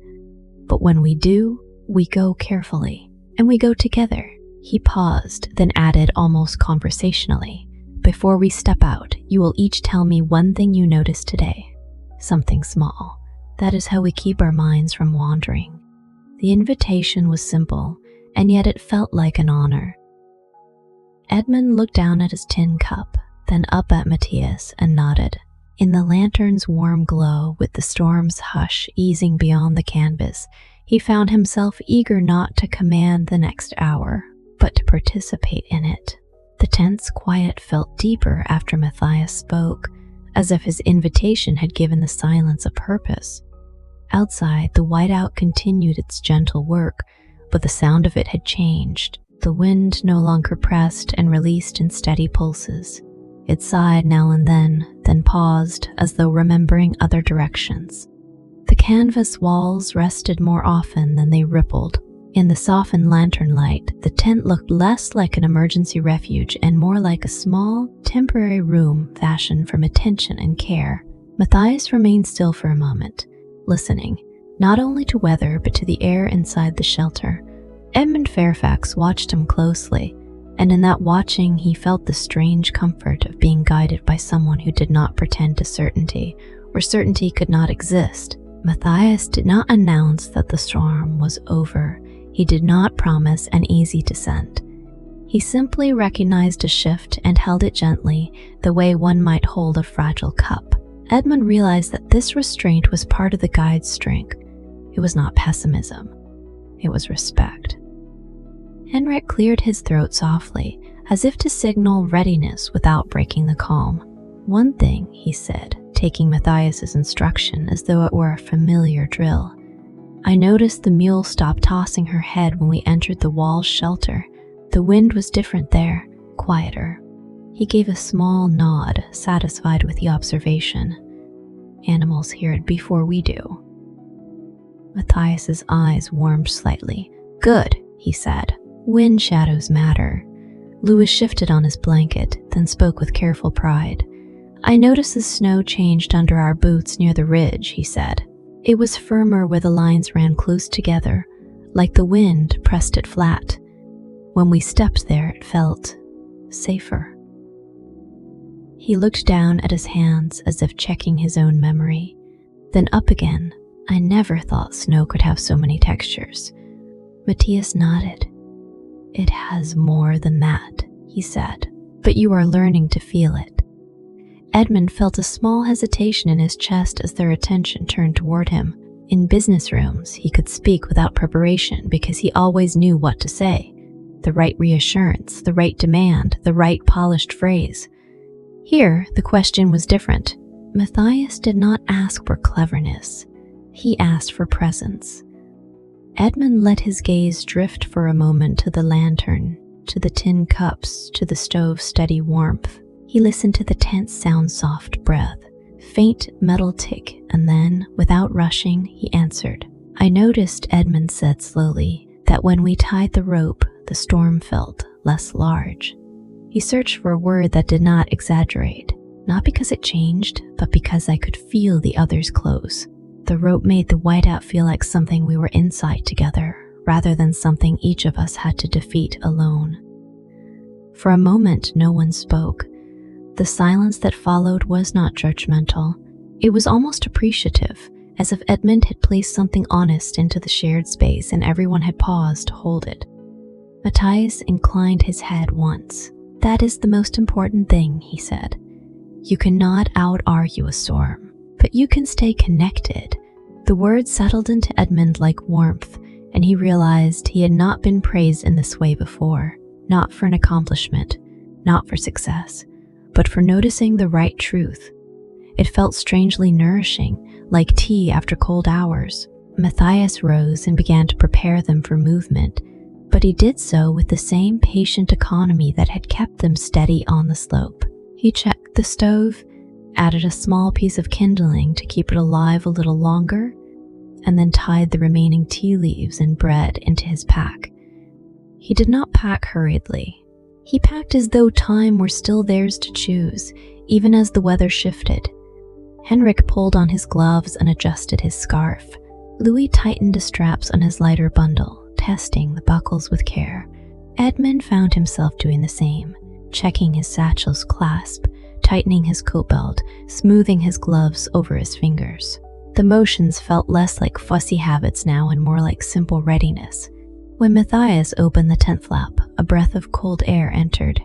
"But when we do, we go carefully, and we go together." He paused, then added almost conversationally, "Before we step out, you will each tell me one thing you noticed today. Something small. That is how we keep our minds from wandering." The invitation was simple, and yet it felt like an honor. Edmund looked down at his tin cup, then up at Matthias and nodded. In the lantern's warm glow, with the storm's hush easing beyond the canvas, he found himself eager not to command the next hour, but to participate in it. The tense quiet felt deeper after Matthias spoke, as if his invitation had given the silence a purpose. Outside, the whiteout continued its gentle work, but the sound of it had changed. The wind no longer pressed and released in steady pulses. It sighed now and then paused, as though remembering other directions. The canvas walls rested more often than they rippled. In the softened lantern light, the tent looked less like an emergency refuge and more like a small, temporary room fashioned from attention and care. Matthias remained still for a moment, listening, not only to weather but to the air inside the shelter. Edmund Fairfax watched him closely, and in that watching he felt the strange comfort of being guided by someone who did not pretend to certainty, where certainty could not exist. Matthias did not announce that the storm was over. He did not promise an easy descent. He simply recognized a shift and held it gently, the way one might hold a fragile cup. Edmund realized that this restraint was part of the guide's strength. It was not pessimism. It was respect. Henrik cleared his throat softly, as if to signal readiness without breaking the calm. "One thing," he said, taking Matthias's instruction as though it were a familiar drill. "I noticed the mule stopped tossing her head when we entered the wall's shelter. The wind was different there, quieter." He gave a small nod, satisfied with the observation. "Animals hear it before we do." Matthias's eyes warmed slightly. "Good," he said. "Wind shadows matter." Louis shifted on his blanket, then spoke with careful pride. "I noticed the snow changed under our boots near the ridge," he said. "It was firmer where the lines ran close together, like the wind pressed it flat. When we stepped there, it felt safer." He looked down at his hands as if checking his own memory, then up again. "I never thought snow could have so many textures." Matthias nodded. "It has more than that," he said, "but you are learning to feel it." Edmund felt a small hesitation in his chest as their attention turned toward him. In business rooms, he could speak without preparation because he always knew what to say. The right reassurance, the right demand, the right polished phrase. Here, the question was different. Matthias did not ask for cleverness. He asked for presence. Edmund let his gaze drift for a moment to the lantern, to the tin cups, to the stove's steady warmth. He listened to the tense sound, soft breath, faint metal tick, and then, without rushing, he answered. "I noticed," Edmund said slowly, "that when we tied the rope, the storm felt less large." He searched for a word that did not exaggerate, not because it changed, but because I could feel the others close. The rope made the whiteout feel like something we were inside together, rather than something each of us had to defeat alone. For a moment, no one spoke. The silence that followed was not judgmental. It was almost appreciative, as if Edmund had placed something honest into the shared space and everyone had paused to hold it. Matthias inclined his head once. "That is the most important thing," he said. "You cannot out-argue a storm, but you can stay connected." The words settled into Edmund like warmth, and he realized he had not been praised in this way before, not for an accomplishment, not for success, but for noticing the right truth. It felt strangely nourishing, like tea after cold hours. Matthias rose and began to prepare them for movement, but he did so with the same patient economy that had kept them steady on the slope. He checked the stove, added a small piece of kindling to keep it alive a little longer, and then tied the remaining tea leaves and bread into his pack. He did not pack hurriedly. He packed as though time were still theirs to choose, even as the weather shifted. Henrik pulled on his gloves and adjusted his scarf. Louis tightened the straps on his lighter bundle, testing the buckles with care. Edmund found himself doing the same, checking his satchel's clasp, tightening his coat belt, smoothing his gloves over his fingers. The motions felt less like fussy habits now and more like simple readiness. When Matthias opened the tent flap, a breath of cold air entered,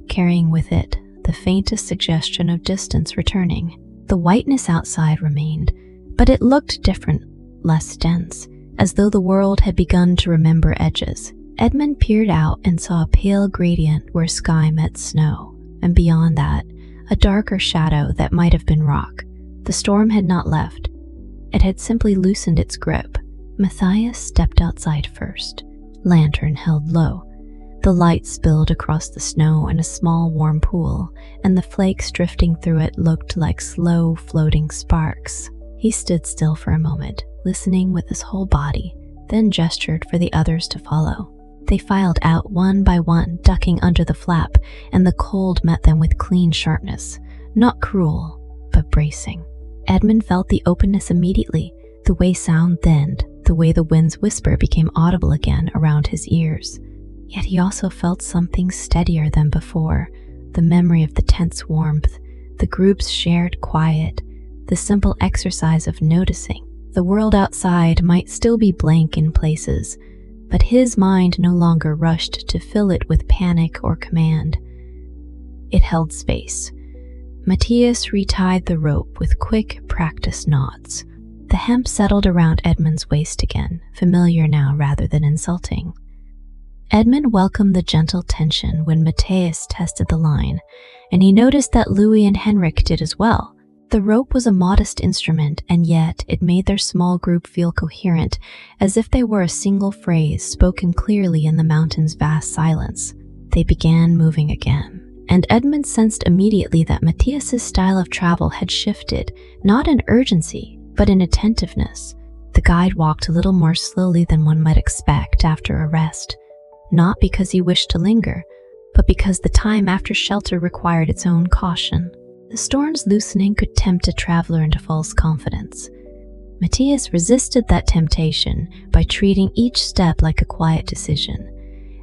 carrying with it the faintest suggestion of distance returning. The whiteness outside remained, but it looked different, less dense, as though the world had begun to remember edges. Edmund peered out and saw a pale gradient where sky met snow, and beyond that, a darker shadow that might have been rock. The storm had not left. It had simply loosened its grip. Matthias stepped outside first, lantern held low. The light spilled across the snow in a small warm pool, and the flakes drifting through it looked like slow floating sparks. He stood still for a moment, listening with his whole body, then gestured for the others to follow. They filed out one by one, ducking under the flap, and the cold met them with clean sharpness, not cruel, but bracing. Edmund felt the openness immediately, the way sound thinned, the way the wind's whisper became audible again around his ears. Yet he also felt something steadier than before, the memory of the tense warmth, the group's shared quiet, the simple exercise of noticing. The world outside might still be blank in places, but his mind no longer rushed to fill it with panic or command. It held space. Matthias retied the rope with quick, practiced knots. The hemp settled around Edmund's waist again, familiar now rather than insulting. Edmund welcomed the gentle tension when Matthias tested the line, and he noticed that Louis and Henrik did as well. The rope was a modest instrument, and yet it made their small group feel coherent, as if they were a single phrase spoken clearly in the mountain's vast silence. They began moving again, and Edmund sensed immediately that Matthias's style of travel had shifted, not in urgency, but in attentiveness. The guide walked a little more slowly than one might expect after a rest, not because he wished to linger, but because the time after shelter required its own caution. The storm's loosening could tempt a traveler into false confidence. Matthias resisted that temptation by treating each step like a quiet decision.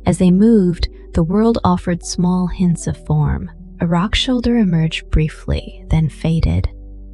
As they moved, the world offered small hints of form. A rock shoulder emerged briefly, then faded.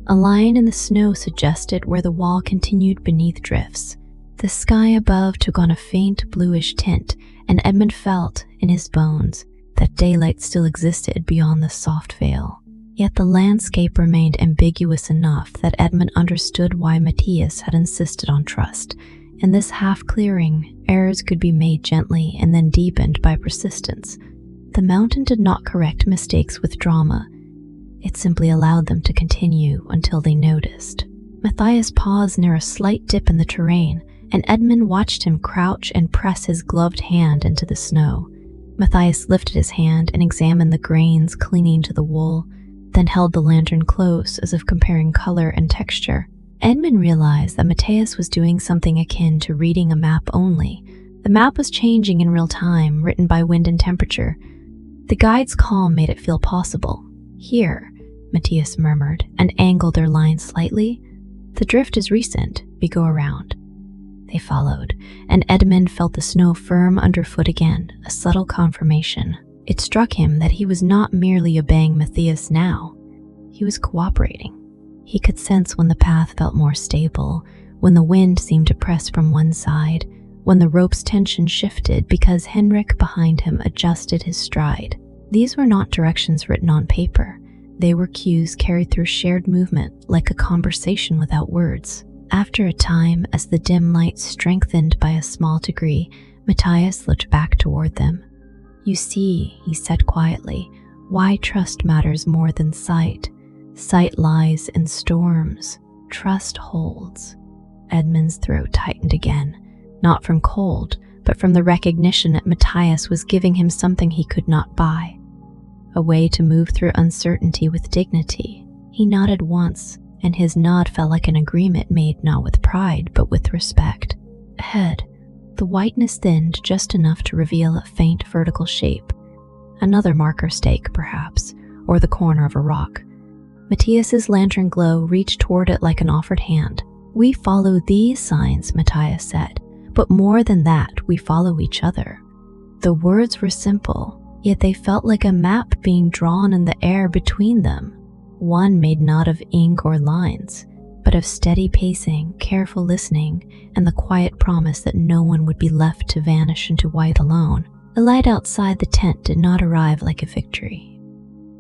A line in the snow suggested where the wall continued beneath drifts. The sky above took on a faint bluish tint, and Edmund felt, in his bones, that daylight still existed beyond the soft veil. Yet the landscape remained ambiguous enough that Edmund understood why Matthias had insisted on trust. In this half-clearing, errors could be made gently and then deepened by persistence. The mountain did not correct mistakes with drama. It simply allowed them to continue until they noticed. Matthias paused near a slight dip in the terrain, and Edmund watched him crouch and press his gloved hand into the snow. Matthias lifted his hand and examined the grains clinging to the wool, then held the lantern close as if comparing color and texture. Edmund realized that Matthias was doing something akin to reading a map only. The map was changing in real time, written by wind and temperature. The guide's calm made it feel possible. "Here," Matthias murmured, and angled their line slightly. "The drift is recent. We go around." They followed, and Edmund felt the snow firm underfoot again, a subtle confirmation. It struck him that he was not merely obeying Matthias now. He was cooperating. He could sense when the path felt more stable, when the wind seemed to press from one side, when the rope's tension shifted because Henrik behind him adjusted his stride. These were not directions written on paper. They were cues carried through shared movement, like a conversation without words. After a time, as the dim light strengthened by a small degree, Matthias looked back toward them. "You see," he said quietly, "why trust matters more than sight. Sight lies in storms. Trust holds." Edmund's throat tightened again, not from cold, but from the recognition that Matthias was giving him something he could not buy. A way to move through uncertainty with dignity. He nodded once, and his nod felt like an agreement made not with pride, but with respect. Ahead, the whiteness thinned just enough to reveal a faint vertical shape. Another marker stake, perhaps, or the corner of a rock. Matthias's lantern glow reached toward it like an offered hand. "We follow these signs," Matthias said, "but more than that, we follow each other." The words were simple, yet they felt like a map being drawn in the air between them. One made not of ink or lines, but of steady pacing, careful listening, and the quiet promise that no one would be left to vanish into white alone. The light outside the tent did not arrive like a victory.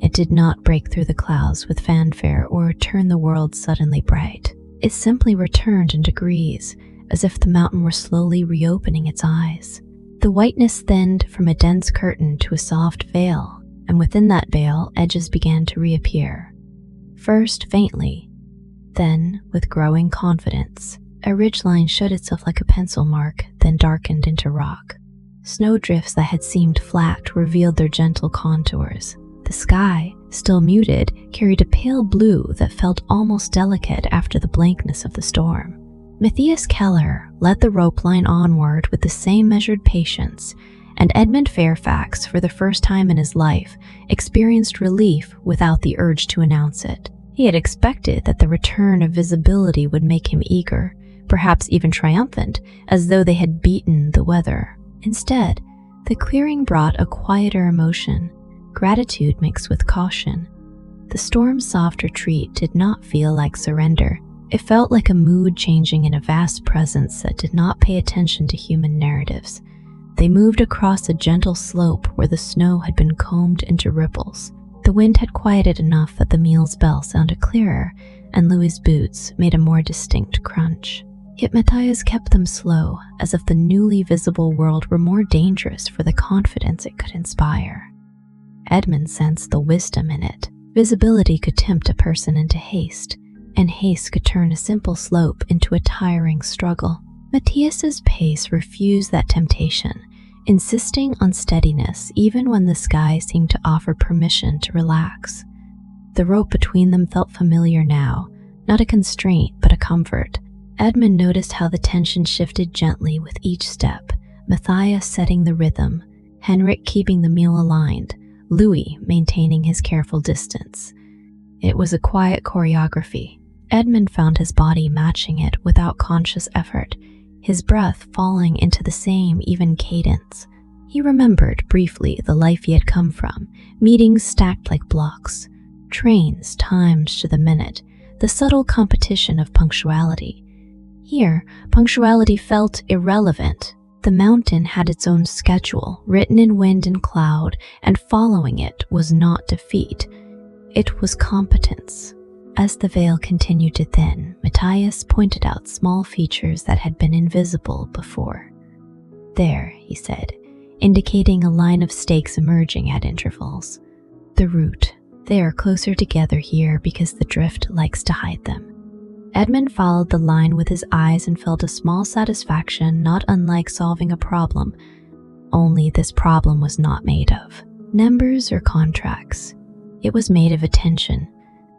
It did not break through the clouds with fanfare or turn the world suddenly bright. It simply returned in degrees, as if the mountain were slowly reopening its eyes. The whiteness thinned from a dense curtain to a soft veil, and within that veil, edges began to reappear. First faintly, then with growing confidence. A ridgeline showed itself like a pencil mark, then darkened into rock. Snowdrifts that had seemed flat revealed their gentle contours. The sky, still muted, carried a pale blue that felt almost delicate after the blankness of the storm. Matthias Keller led the rope line onward with the same measured patience, and Edmund Fairfax, for the first time in his life, experienced relief without the urge to announce it. He had expected that the return of visibility would make him eager, perhaps even triumphant, as though they had beaten the weather. Instead, The clearing brought a quieter emotion, gratitude mixed with caution. The storm's soft retreat did not feel like surrender. It felt like a mood changing in a vast presence that did not pay attention to human narratives. They moved across a gentle slope where the snow had been combed into ripples. The wind had quieted enough that the meal's bell sounded clearer, and Louis's boots made a more distinct crunch. Yet Matthias kept them slow, as if the newly visible world were more dangerous for the confidence it could inspire. Edmund sensed the wisdom in it. Visibility could tempt a person into haste, and haste could turn a simple slope into a tiring struggle. Matthias's pace refused that temptation, insisting on steadiness even when the sky seemed to offer permission to relax. The rope between them felt familiar now, not a constraint but a comfort. Edmund noticed how the tension shifted gently with each step, Matthias setting the rhythm, Henrik keeping the meal aligned, Louis maintaining his careful distance. It was a quiet choreography. Edmund found his body matching it without conscious effort, his breath falling into the same even cadence. He remembered briefly the life he had come from, meetings stacked like blocks, trains timed to the minute, the subtle competition of punctuality. Here, punctuality felt irrelevant. The mountain had its own schedule, written in wind and cloud, and following it was not defeat. It was competence. As the veil continued to thin, Matthias pointed out small features that had been invisible before. "There," he said, indicating a line of stakes emerging at intervals. "The route. They are closer together here because the drift likes to hide them." Edmund followed the line with his eyes and felt a small satisfaction not unlike solving a problem, only this problem was not made of numbers or contracts. It was made of attention.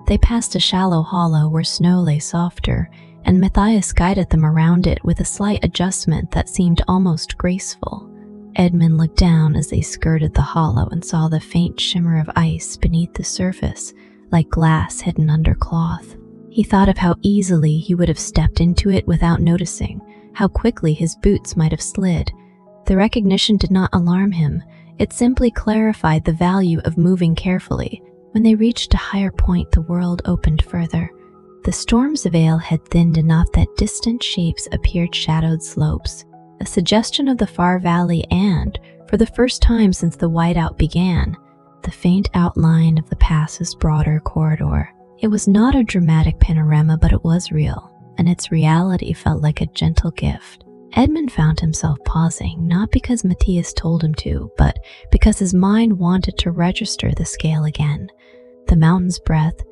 They passed a shallow hollow where snow lay softer, and Matthias guided them around it with a slight adjustment that seemed almost graceful. Edmund looked down as they skirted the hollow and saw the faint shimmer of ice beneath the surface, like glass hidden under cloth. He thought of how easily he would have stepped into it without noticing, how quickly his boots might have slid. The recognition did not alarm him. It simply clarified the value of moving carefully. When they reached a higher point, the world opened further. The storm's veil had thinned enough that distant shapes appeared shadowed slopes, a suggestion of the far valley and, for the first time since the whiteout began, the faint outline of the pass's broader corridor. It was not a dramatic panorama, but it was real, and its reality felt like a gentle gift. Edmund found himself pausing, not because Matthias told him to, but because his mind wanted to register the scale again. The mountain's breadth,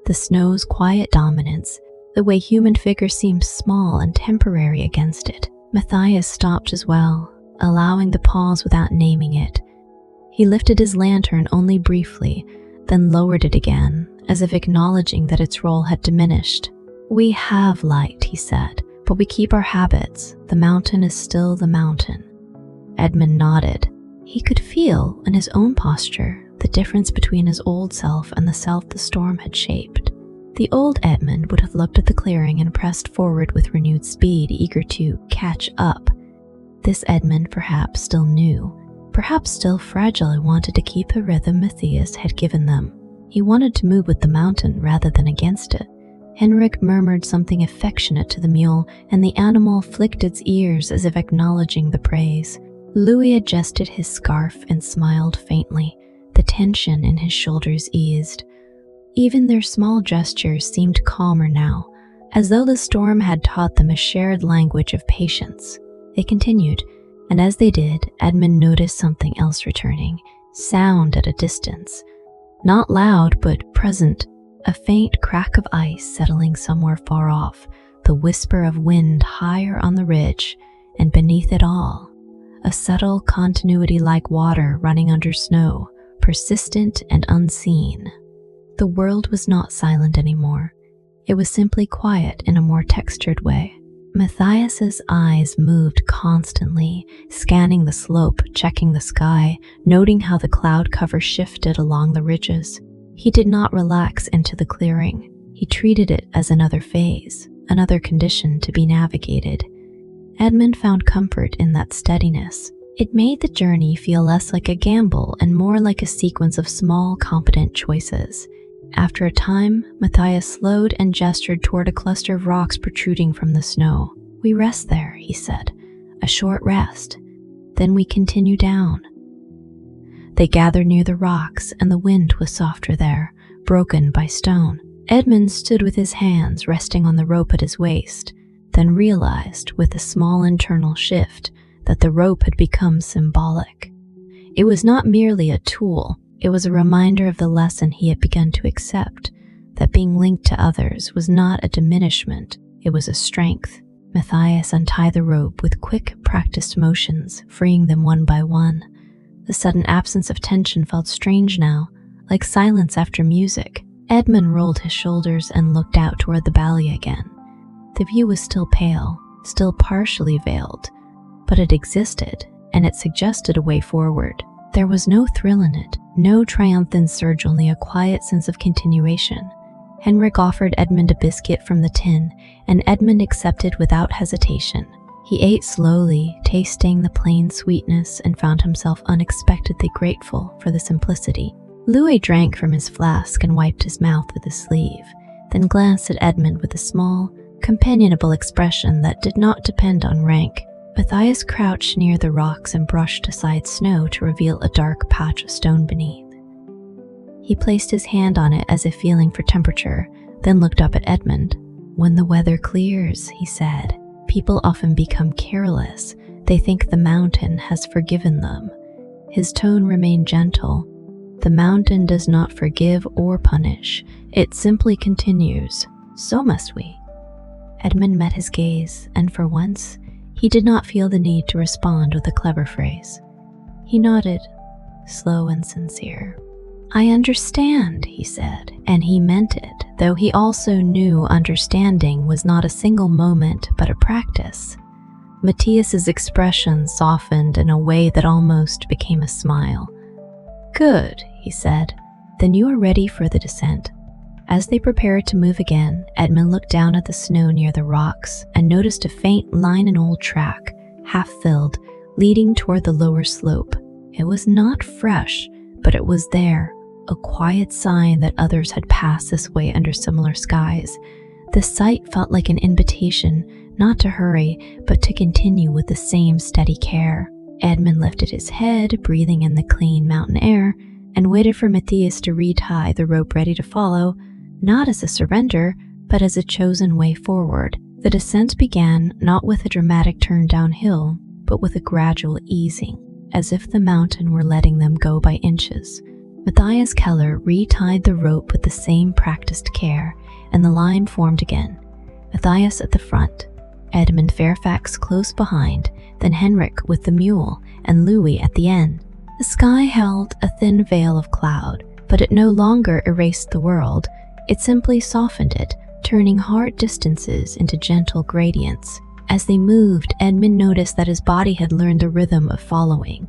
the snow's quiet dominance, the way human figures seemed small and temporary against it. Matthias stopped as well, allowing the pause without naming it. He lifted his lantern only briefly, then lowered it again, as if acknowledging that its role had diminished. "We have light," he said, "but we keep our habits. The mountain is still the mountain." Edmund nodded. He could feel, in his own posture, the difference between his old self and the self the storm had shaped. The old Edmund would have looked at the clearing and pressed forward with renewed speed, eager to catch up. This Edmund perhaps still knew, perhaps still fragile and wanted to keep the rhythm Matthias had given them. He wanted to move with the mountain rather than against it. Henrik murmured something affectionate to the mule, and the animal flicked its ears as if acknowledging the praise. Louis adjusted his scarf and smiled faintly. The tension in his shoulders eased. Even their small gestures seemed calmer now, as though the storm had taught them a shared language of patience. They continued, and as they did, Edmund noticed something else returning, sound at a distance. Not loud, but present, a faint crack of ice settling somewhere far off, the whisper of wind higher on the ridge, and beneath it all, a subtle continuity like water running under snow, persistent and unseen. The world was not silent anymore. It was simply quiet in a more textured way. Matthias's eyes moved constantly, scanning the slope, checking the sky, noting how the cloud cover shifted along the ridges. He did not relax into the clearing. He treated it as another phase, another condition to be navigated. Edmund found comfort in that steadiness. It made the journey feel less like a gamble and more like a sequence of small, competent choices. After a time, Matthias slowed and gestured toward a cluster of rocks protruding from the snow. "We rest there," he said. "A short rest. Then we continue down." They gathered near the rocks, and the wind was softer there, broken by stone. Edmund stood with his hands resting on the rope at his waist, then realized, with a small internal shift, that the rope had become symbolic. It was not merely a tool, it was a reminder of the lesson he had begun to accept, that being linked to others was not a diminishment, it was a strength. Matthias untied the rope with quick, practiced motions, freeing them one by one. The sudden absence of tension felt strange now, like silence after music. Edmund rolled his shoulders and looked out toward the valley again. The view was still pale, still partially veiled, but it existed, and it suggested a way forward. There was no thrill in it, no triumphant surge, only a quiet sense of continuation. Henrik offered Edmund a biscuit from the tin, and Edmund accepted without hesitation. He ate slowly, tasting the plain sweetness, and found himself unexpectedly grateful for the simplicity. Louis drank from his flask and wiped his mouth with his sleeve, then glanced at Edmund with a small, companionable expression that did not depend on rank. Matthias crouched near the rocks and brushed aside snow to reveal a dark patch of stone beneath. He placed his hand on it as if feeling for temperature, then looked up at Edmund. "When the weather clears," he said, "people often become careless. They think the mountain has forgiven them." His tone remained gentle. "The mountain does not forgive or punish. It simply continues. So must we." Edmund met his gaze, and for once, he did not feel the need to respond with a clever phrase. He nodded, slow and sincere. "I understand," he said, and he meant it, though he also knew understanding was not a single moment but a practice. Matthias's expression softened in a way that almost became a smile. "Good," he said. "Then you are ready for the descent." As they prepared to move again, Edmund looked down at the snow near the rocks and noticed a faint line in old track, half-filled, leading toward the lower slope. It was not fresh, but it was there, a quiet sign that others had passed this way under similar skies. The sight felt like an invitation, not to hurry, but to continue with the same steady care. Edmund lifted his head, breathing in the clean mountain air, and waited for Matthias to retie the rope ready to follow, not as a surrender, but as a chosen way forward. The descent began not with a dramatic turn downhill, but with a gradual easing, as if the mountain were letting them go by inches. Matthias Keller retied the rope with the same practiced care, and the line formed again. Matthias at the front, Edmund Fairfax close behind, then Henrik with the mule, and Louis at the end. The sky held a thin veil of cloud, but it no longer erased the world. It simply softened it, turning hard distances into gentle gradients. As they moved, Edmund noticed that his body had learned the rhythm of following.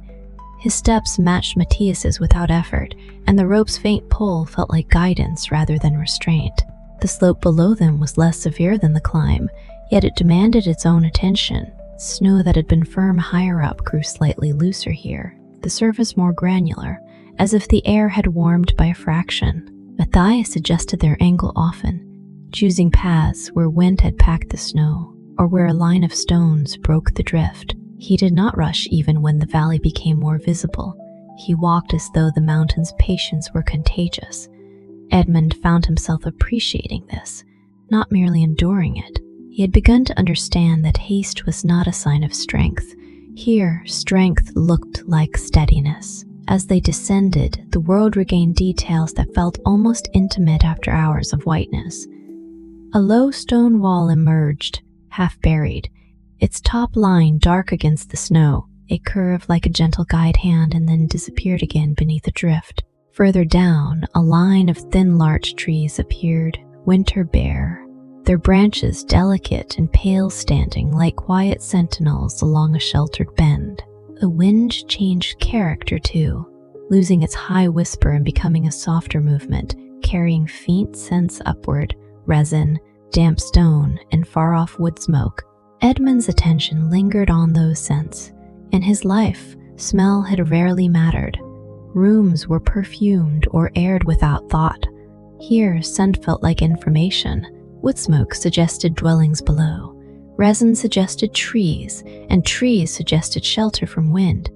His steps matched Matthias's without effort, and the rope's faint pull felt like guidance rather than restraint. The slope below them was less severe than the climb, yet it demanded its own attention. Snow that had been firm higher up grew slightly looser here, the surface more granular, as if the air had warmed by a fraction. Matthias adjusted their angle often, choosing paths where wind had packed the snow, or where a line of stones broke the drift. He did not rush even when the valley became more visible. He walked as though the mountain's patience were contagious. Edmund found himself appreciating this, not merely enduring it. He had begun to understand that haste was not a sign of strength. Here, strength looked like steadiness. As they descended, the world regained details that felt almost intimate after hours of whiteness. A low stone wall emerged, half buried, its top line dark against the snow. It curved like a gentle guide hand and then disappeared again beneath a drift. Further down, a line of thin larch trees appeared, winter bare, their branches delicate and pale standing like quiet sentinels along a sheltered bend. The wind changed character too, losing its high whisper and becoming a softer movement, carrying faint scents upward, resin, damp stone, and far-off wood smoke. Edmund's attention lingered on those scents, In his life, smell had rarely mattered. Rooms were perfumed or aired without thought. Here, scent felt like information. Wood smoke suggested dwellings below. Resin suggested trees, and trees suggested shelter from wind.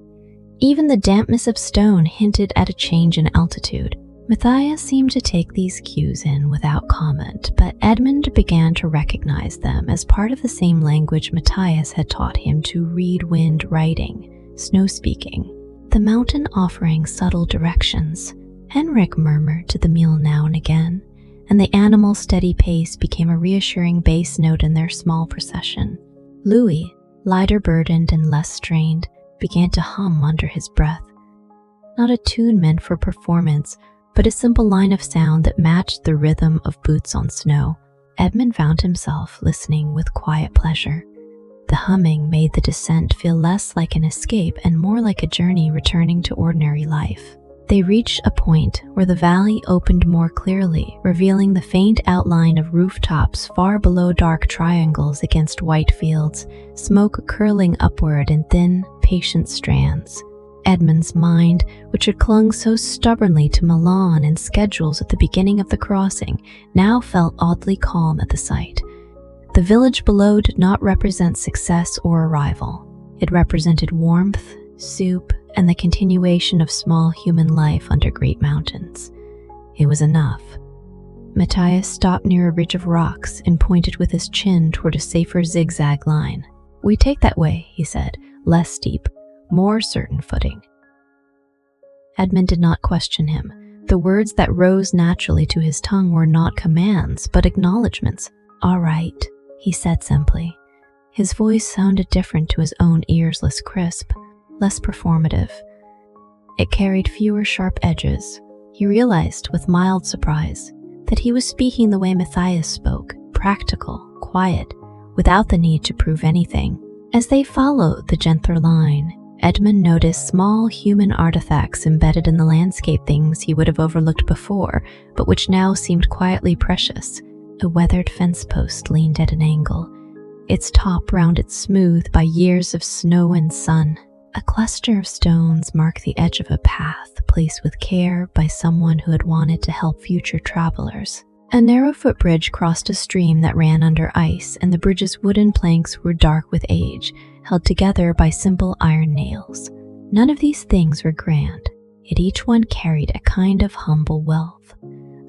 Even the dampness of stone hinted at a change in altitude. Matthias seemed to take these cues in without comment, but Edmund began to recognize them as part of the same language Matthias had taught him to read wind writing, snow speaking, the mountain offering subtle directions. Henrik murmured to the meal now and again, and the animal's steady pace became a reassuring bass note in their small procession. Louis, lighter burdened and less strained, began to hum under his breath. Not a tune meant for performance, but a simple line of sound that matched the rhythm of boots on snow. Edmund found himself listening with quiet pleasure. The humming made the descent feel less like an escape and more like a journey returning to ordinary life. They reached a point where the valley opened more clearly, revealing the faint outline of rooftops far below dark triangles against white fields, smoke curling upward in thin, patient strands. Edmund's mind, which had clung so stubbornly to Milan and schedules at the beginning of the crossing, now felt oddly calm at the sight. The village below did not represent success or arrival. It represented warmth, soup, and the continuation of small human life under great mountains. It was enough. Matthias stopped near a ridge of rocks and pointed with his chin toward a safer zigzag line. "We take that way," he said, "less steep, more certain footing." Edmund did not question him. The words that rose naturally to his tongue were not commands, but acknowledgments. "All right," he said simply. His voice sounded different to his own ears, less crisp, less performative. It carried fewer sharp edges. He realized with mild surprise that he was speaking the way Matthias spoke, practical, quiet, without the need to prove anything. As they followed the gentler line, Edmund noticed small human artifacts embedded in the landscape, things he would have overlooked before, but which now seemed quietly precious. A weathered fence post leaned at an angle, its top rounded smooth by years of snow and sun. A cluster of stones marked the edge of a path placed with care by someone who had wanted to help future travelers. A narrow footbridge crossed a stream that ran under ice, and the bridge's wooden planks were dark with age, held together by simple iron nails. None of these things were grand, yet each one carried a kind of humble wealth.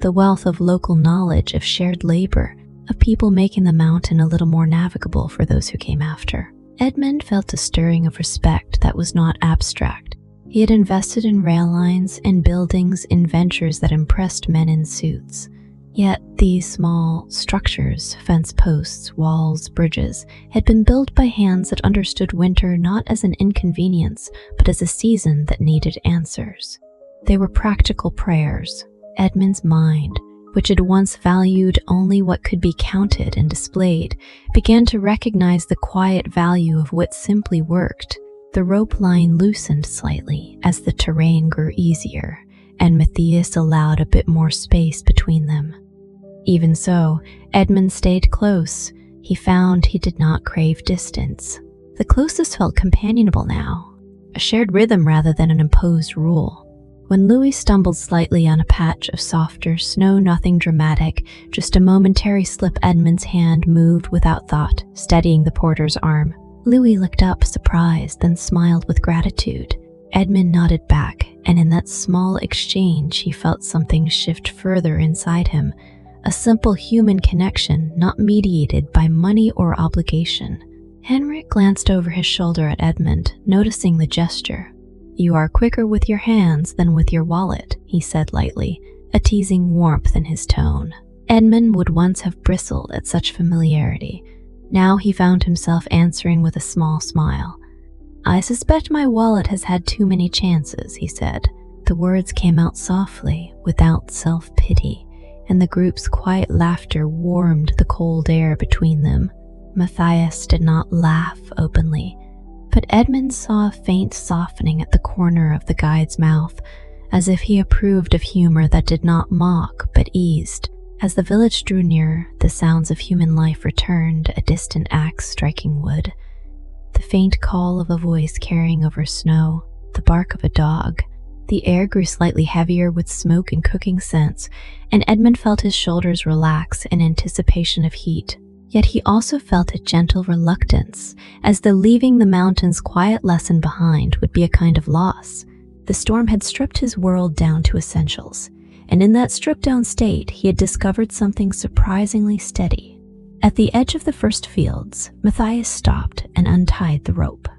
The wealth of local knowledge, of shared labor, of people making the mountain a little more navigable for those who came after. Edmund felt a stirring of respect that was not abstract. He had invested in rail lines, in buildings, in ventures that impressed men in suits. Yet these small structures, fence posts, walls, bridges, had been built by hands that understood winter not as an inconvenience, but as a season that needed answers. They were practical prayers. Edmund's mind, which had once valued only what could be counted and displayed, began to recognize the quiet value of what simply worked. The rope line loosened slightly as the terrain grew easier, and Matthias allowed a bit more space between them. Even so, Edmund stayed close. He found he did not crave distance. The closest felt companionable now, a shared rhythm rather than an imposed rule. When Louis stumbled slightly on a patch of softer snow, nothing dramatic, just a momentary slip, Edmund's hand moved without thought, steadying the porter's arm. Louis looked up, surprised, then smiled with gratitude. Edmund nodded back, and in that small exchange he felt something shift further inside him, a simple human connection not mediated by money or obligation. Henrik glanced over his shoulder at Edmund, noticing the gesture. "You are quicker with your hands than with your wallet," he said lightly, a teasing warmth in his tone. Edmund would once have bristled at such familiarity. Now he found himself answering with a small smile. "I suspect my wallet has had too many chances," he said. The words came out softly, without self-pity, and the group's quiet laughter warmed the cold air between them. Matthias did not laugh openly, but Edmund saw a faint softening at the corner of the guide's mouth, as if he approved of humor that did not mock but eased. As the village drew nearer, the sounds of human life returned, a distant axe striking wood. The faint call of a voice carrying over snow, the bark of a dog. The air grew slightly heavier with smoke and cooking scents, and Edmund felt his shoulders relax in anticipation of heat. Yet he also felt a gentle reluctance, as though leaving the mountain's quiet lesson behind would be a kind of loss. The storm had stripped his world down to essentials, and in that stripped-down state he had discovered something surprisingly steady. At the edge of the first fields, Matthias stopped and untied the rope.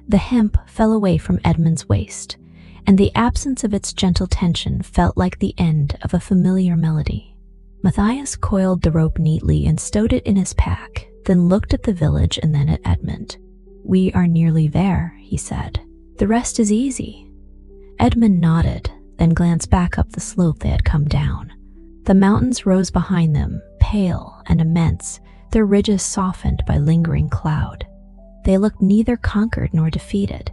The hemp fell away from Edmund's waist, and the absence of its gentle tension felt like the end of a familiar melody. Matthias coiled the rope neatly and stowed it in his pack, then looked at the village and then at Edmund. "We are nearly there," he said. "The rest is easy." Edmund nodded, then glanced back up the slope they had come down. The mountains rose behind them, pale and immense, their ridges softened by lingering cloud. They looked neither conquered nor defeated.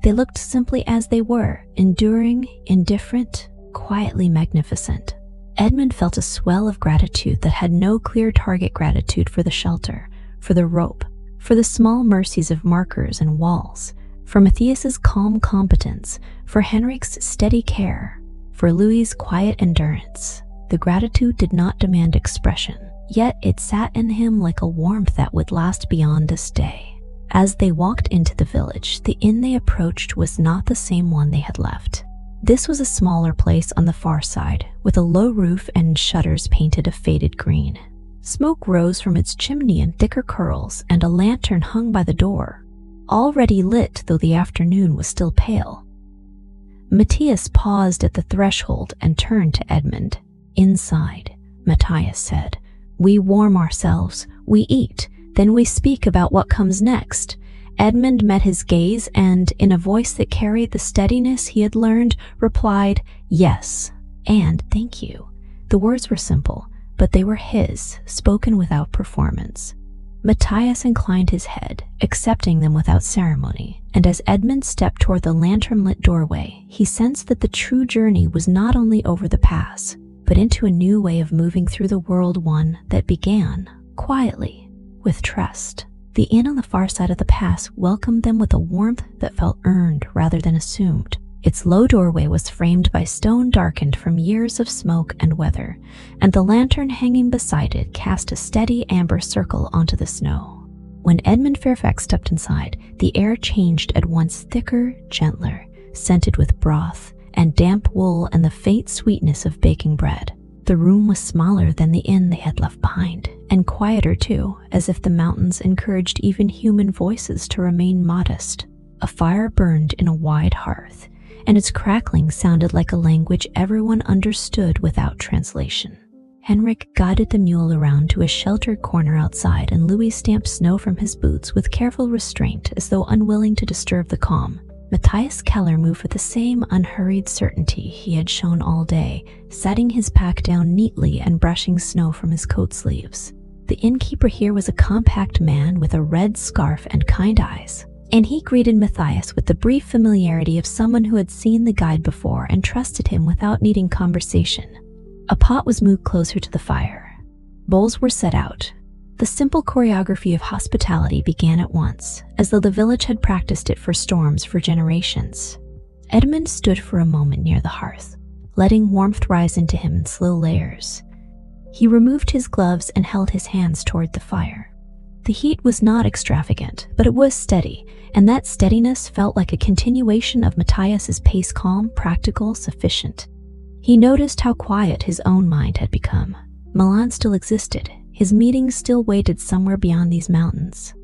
They looked simply as they were, enduring, indifferent, quietly magnificent. Edmund felt a swell of gratitude that had no clear target: gratitude for the shelter, for the rope, for the small mercies of markers and walls, for Matthias's calm competence, for Henrik's steady care, for Louis's quiet endurance. The gratitude did not demand expression, yet it sat in him like a warmth that would last beyond this day. As they walked into the village, the inn they approached was not the same one they had left. This was a smaller place on the far side, with a low roof and shutters painted a faded green. Smoke rose from its chimney in thicker curls, and a lantern hung by the door, already lit though the afternoon was still pale. Matthias paused at the threshold and turned to Edmund. "Inside," Matthias said. "We warm ourselves, we eat, then we speak about what comes next." Edmund met his gaze and, in a voice that carried the steadiness he had learned, replied, "Yes, and thank you." The words were simple, but they were his, spoken without performance. Matthias inclined his head, accepting them without ceremony, and as Edmund stepped toward the lantern-lit doorway, he sensed that the true journey was not only over the pass, but into a new way of moving through the world, one that began, quietly, with trust. The inn on the far side of the pass welcomed them with a warmth that felt earned rather than assumed. Its low doorway was framed by stone darkened from years of smoke and weather, and the lantern hanging beside it cast a steady amber circle onto the snow. When Edmund Fairfax stepped inside, the air changed at once thicker, gentler, scented with broth and damp wool and the faint sweetness of baking bread. The room was smaller than the inn they had left behind, and quieter too, as if the mountains encouraged even human voices to remain modest. A fire burned in a wide hearth, and its crackling sounded like a language everyone understood without translation. Henrik guided the mule around to a sheltered corner outside, and Louis stamped snow from his boots with careful restraint as though unwilling to disturb the calm. Matthias Keller moved with the same unhurried certainty he had shown all day, setting his pack down neatly and brushing snow from his coat sleeves. The innkeeper here was a compact man with a red scarf and kind eyes, and he greeted Matthias with the brief familiarity of someone who had seen the guide before and trusted him without needing conversation. A pot was moved closer to the fire. Bowls were set out. The simple choreography of hospitality began at once, as though the village had practiced it for storms for generations. Edmund stood for a moment near the hearth, letting warmth rise into him in slow layers. He removed his gloves and held his hands toward the fire. The heat was not extravagant, but it was steady, and that steadiness felt like a continuation of Matthias's pace, calm, practical, sufficient. He noticed how quiet his own mind had become. Milan still existed. His meetings still waited somewhere beyond these mountains.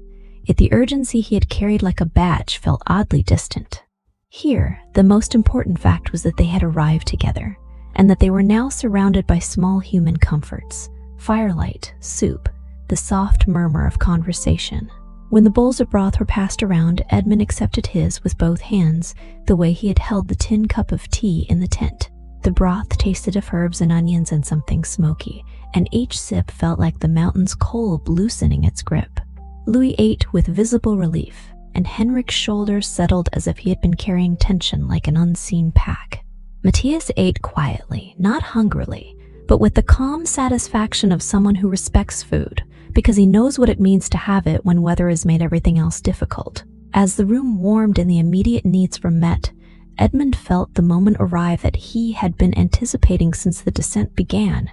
Yet the urgency he had carried like a badge felt oddly distant. Here, the most important fact was that they had arrived together, and that they were now surrounded by small human comforts: firelight, soup, the soft murmur of conversation. When the bowls of broth were passed around, Edmund accepted his with both hands, the way he had held the tin cup of tea in the tent. The broth tasted of herbs and onions and something smoky, and each sip felt like the mountain's cold loosening its grip. Louis ate with visible relief, and Henrik's shoulders settled as if he had been carrying tension like an unseen pack. Matthias ate quietly, not hungrily, but with the calm satisfaction of someone who respects food, because he knows what it means to have it when weather has made everything else difficult. As the room warmed and the immediate needs were met, Edmund felt the moment arrive that he had been anticipating since the descent began,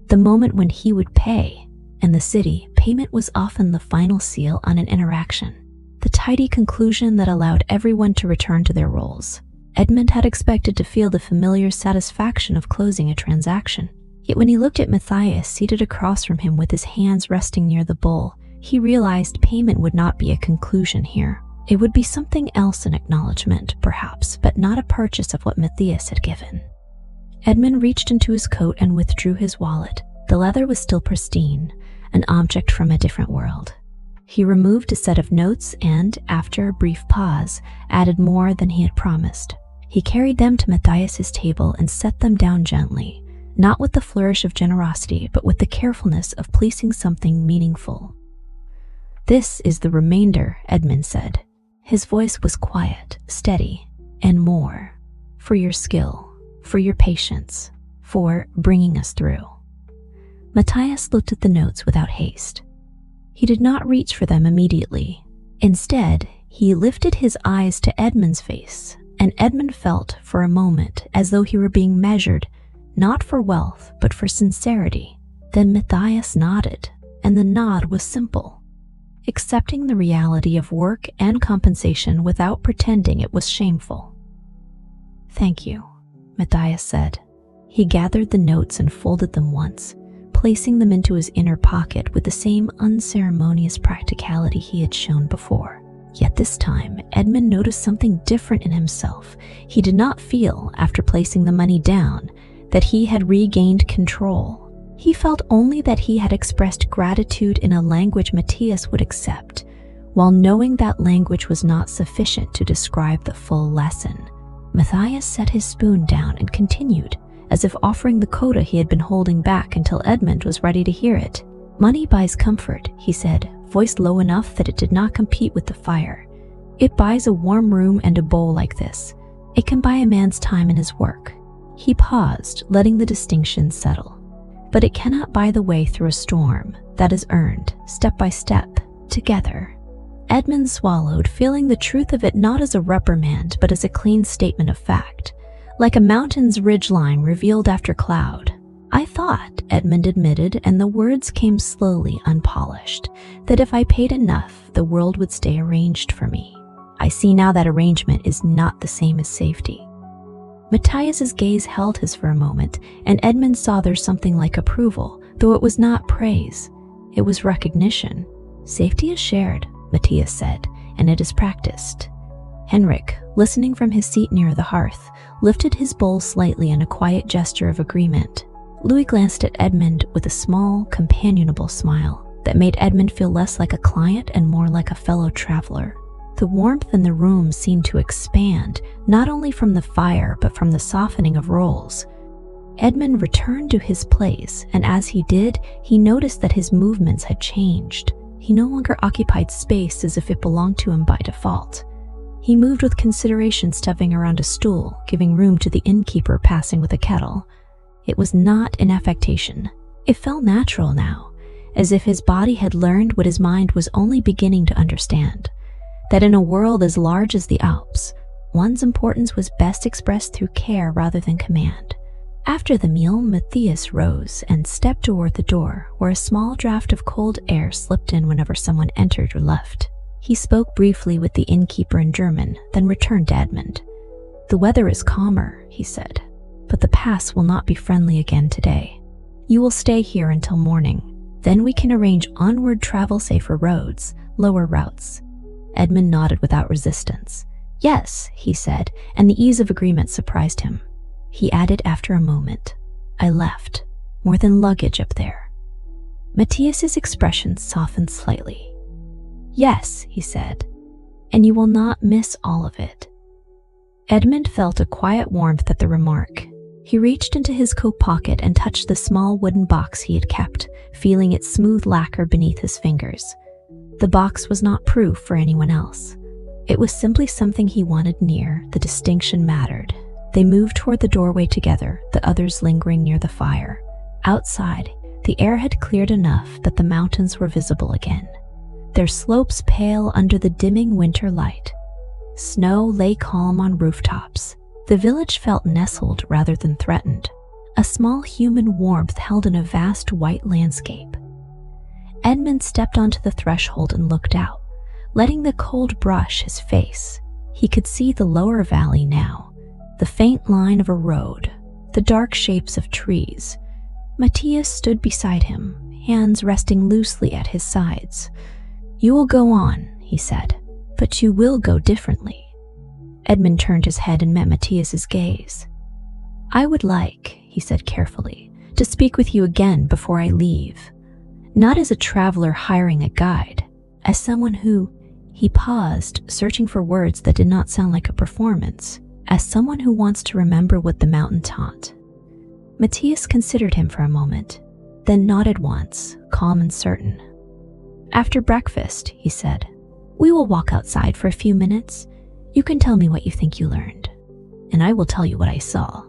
the moment when he would pay. In the city, payment was often the final seal on an interaction, the tidy conclusion that allowed everyone to return to their roles. Edmund had expected to feel the familiar satisfaction of closing a transaction. Yet when he looked at Matthias seated across from him with his hands resting near the bowl, he realized payment would not be a conclusion here. It would be something else, an acknowledgement, perhaps, but not a purchase of what Matthias had given. Edmund reached into his coat and withdrew his wallet. The leather was still pristine, an object from a different world. He removed a set of notes and, after a brief pause, added more than he had promised. He carried them to Matthias's table and set them down gently, not with the flourish of generosity, but with the carefulness of placing something meaningful. "This is the remainder," Edmund said. His voice was quiet, steady, and more. "For your skill, for your patience, for bringing us through." Matthias looked at the notes without haste. He did not reach for them immediately. Instead, he lifted his eyes to Edmund's face, and Edmund felt for a moment as though he were being measured, not for wealth, but for sincerity. Then Matthias nodded, and the nod was simple, accepting the reality of work and compensation without pretending it was shameful. "Thank you," Matthias said. He gathered the notes and folded them once, placing them into his inner pocket with the same unceremonious practicality he had shown before. Yet this time, Edmund noticed something different in himself. He did not feel, after placing the money down, that he had regained control. He felt only that he had expressed gratitude in a language Matthias would accept, while knowing that language was not sufficient to describe the full lesson. Matthias set his spoon down and continued, as if offering the coda he had been holding back until Edmund was ready to hear it. "Money buys comfort," he said, voiced low enough that it did not compete with the fire. "It buys a warm room and a bowl like this. It can buy a man's time in his work." He paused, letting the distinction settle. "But it cannot buy the way through a storm that is earned, step by step, together." Edmund swallowed, feeling the truth of it not as a reprimand, but as a clean statement of fact, like a mountain's ridgeline revealed after cloud. "I thought," Edmund admitted, and the words came slowly, unpolished, "that if I paid enough, the world would stay arranged for me. I see now that arrangement is not the same as safety." Matthias's gaze held his for a moment, and Edmund saw there something like approval, though it was not praise. It was recognition. "Safety is shared," Matthias said, "and it is practiced." Henrik, listening from his seat near the hearth, lifted his bowl slightly in a quiet gesture of agreement. Louis glanced at Edmund with a small, companionable smile that made Edmund feel less like a client and more like a fellow traveler. The warmth in the room seemed to expand, not only from the fire, but from the softening of roles. Edmund returned to his place, and as he did, he noticed that his movements had changed. He no longer occupied space as if it belonged to him by default. He moved with consideration, stepping around a stool, giving room to the innkeeper passing with a kettle. It was not an affectation. It felt natural now, as if his body had learned what his mind was only beginning to understand, that in a world as large as the Alps, one's importance was best expressed through care rather than command. After the meal, Matthias rose and stepped toward the door, where a small draft of cold air slipped in whenever someone entered or left. He spoke briefly with the innkeeper in German, then returned to Edmund. "The weather is calmer," he said, "but the pass will not be friendly again today. You will stay here until morning. Then we can arrange onward travel safer roads, lower routes." Edmund nodded without resistance. "Yes," he said, and the ease of agreement surprised him. He added after a moment, "I left more than luggage up there." Matthias's expression softened slightly. "Yes," he said, "and you will not miss all of it." Edmund felt a quiet warmth at the remark. He reached into his coat pocket and touched the small wooden box he had kept, feeling its smooth lacquer beneath his fingers. The box was not proof for anyone else. It was simply something he wanted near. The distinction mattered. They moved toward the doorway together, the others lingering near the fire. Outside, the The air had cleared enough that the mountains were visible again, their slopes pale under the dimming winter light. Snow lay calm on rooftops. The village felt nestled rather than threatened, a small human warmth held in a vast white landscape. Edmund stepped onto the threshold and looked out, letting the cold brush his face. He could see the lower valley now, the faint line of a road, the dark shapes of trees. Matthias stood beside him, hands resting loosely at his sides. "You will go on," he said, "but you will go differently." Edmund turned his head and met Matthias's gaze. "I would like," he said carefully, "to speak with you again before I leave. Not as a traveler hiring a guide, as someone who—" He paused, searching for words that did not sound like a performance, "as someone who wants to remember what the mountain taught." Matthias considered him for a moment, then nodded once, calm and certain. "After breakfast," he said, "we will walk outside for a few minutes. You can tell me what you think you learned, and I will tell you what I saw."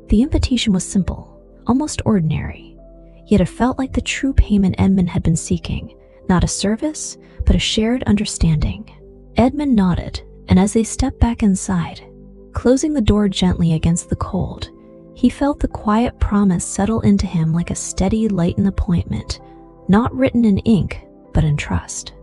The invitation was simple, almost ordinary, yet it felt like the true payment Edmund had been seeking, not a service, but a shared understanding. Edmund nodded, and as they stepped back inside, closing the door gently against the cold, he felt the quiet promise settle into him like a steady, lightened appointment, not written in ink, but in trust.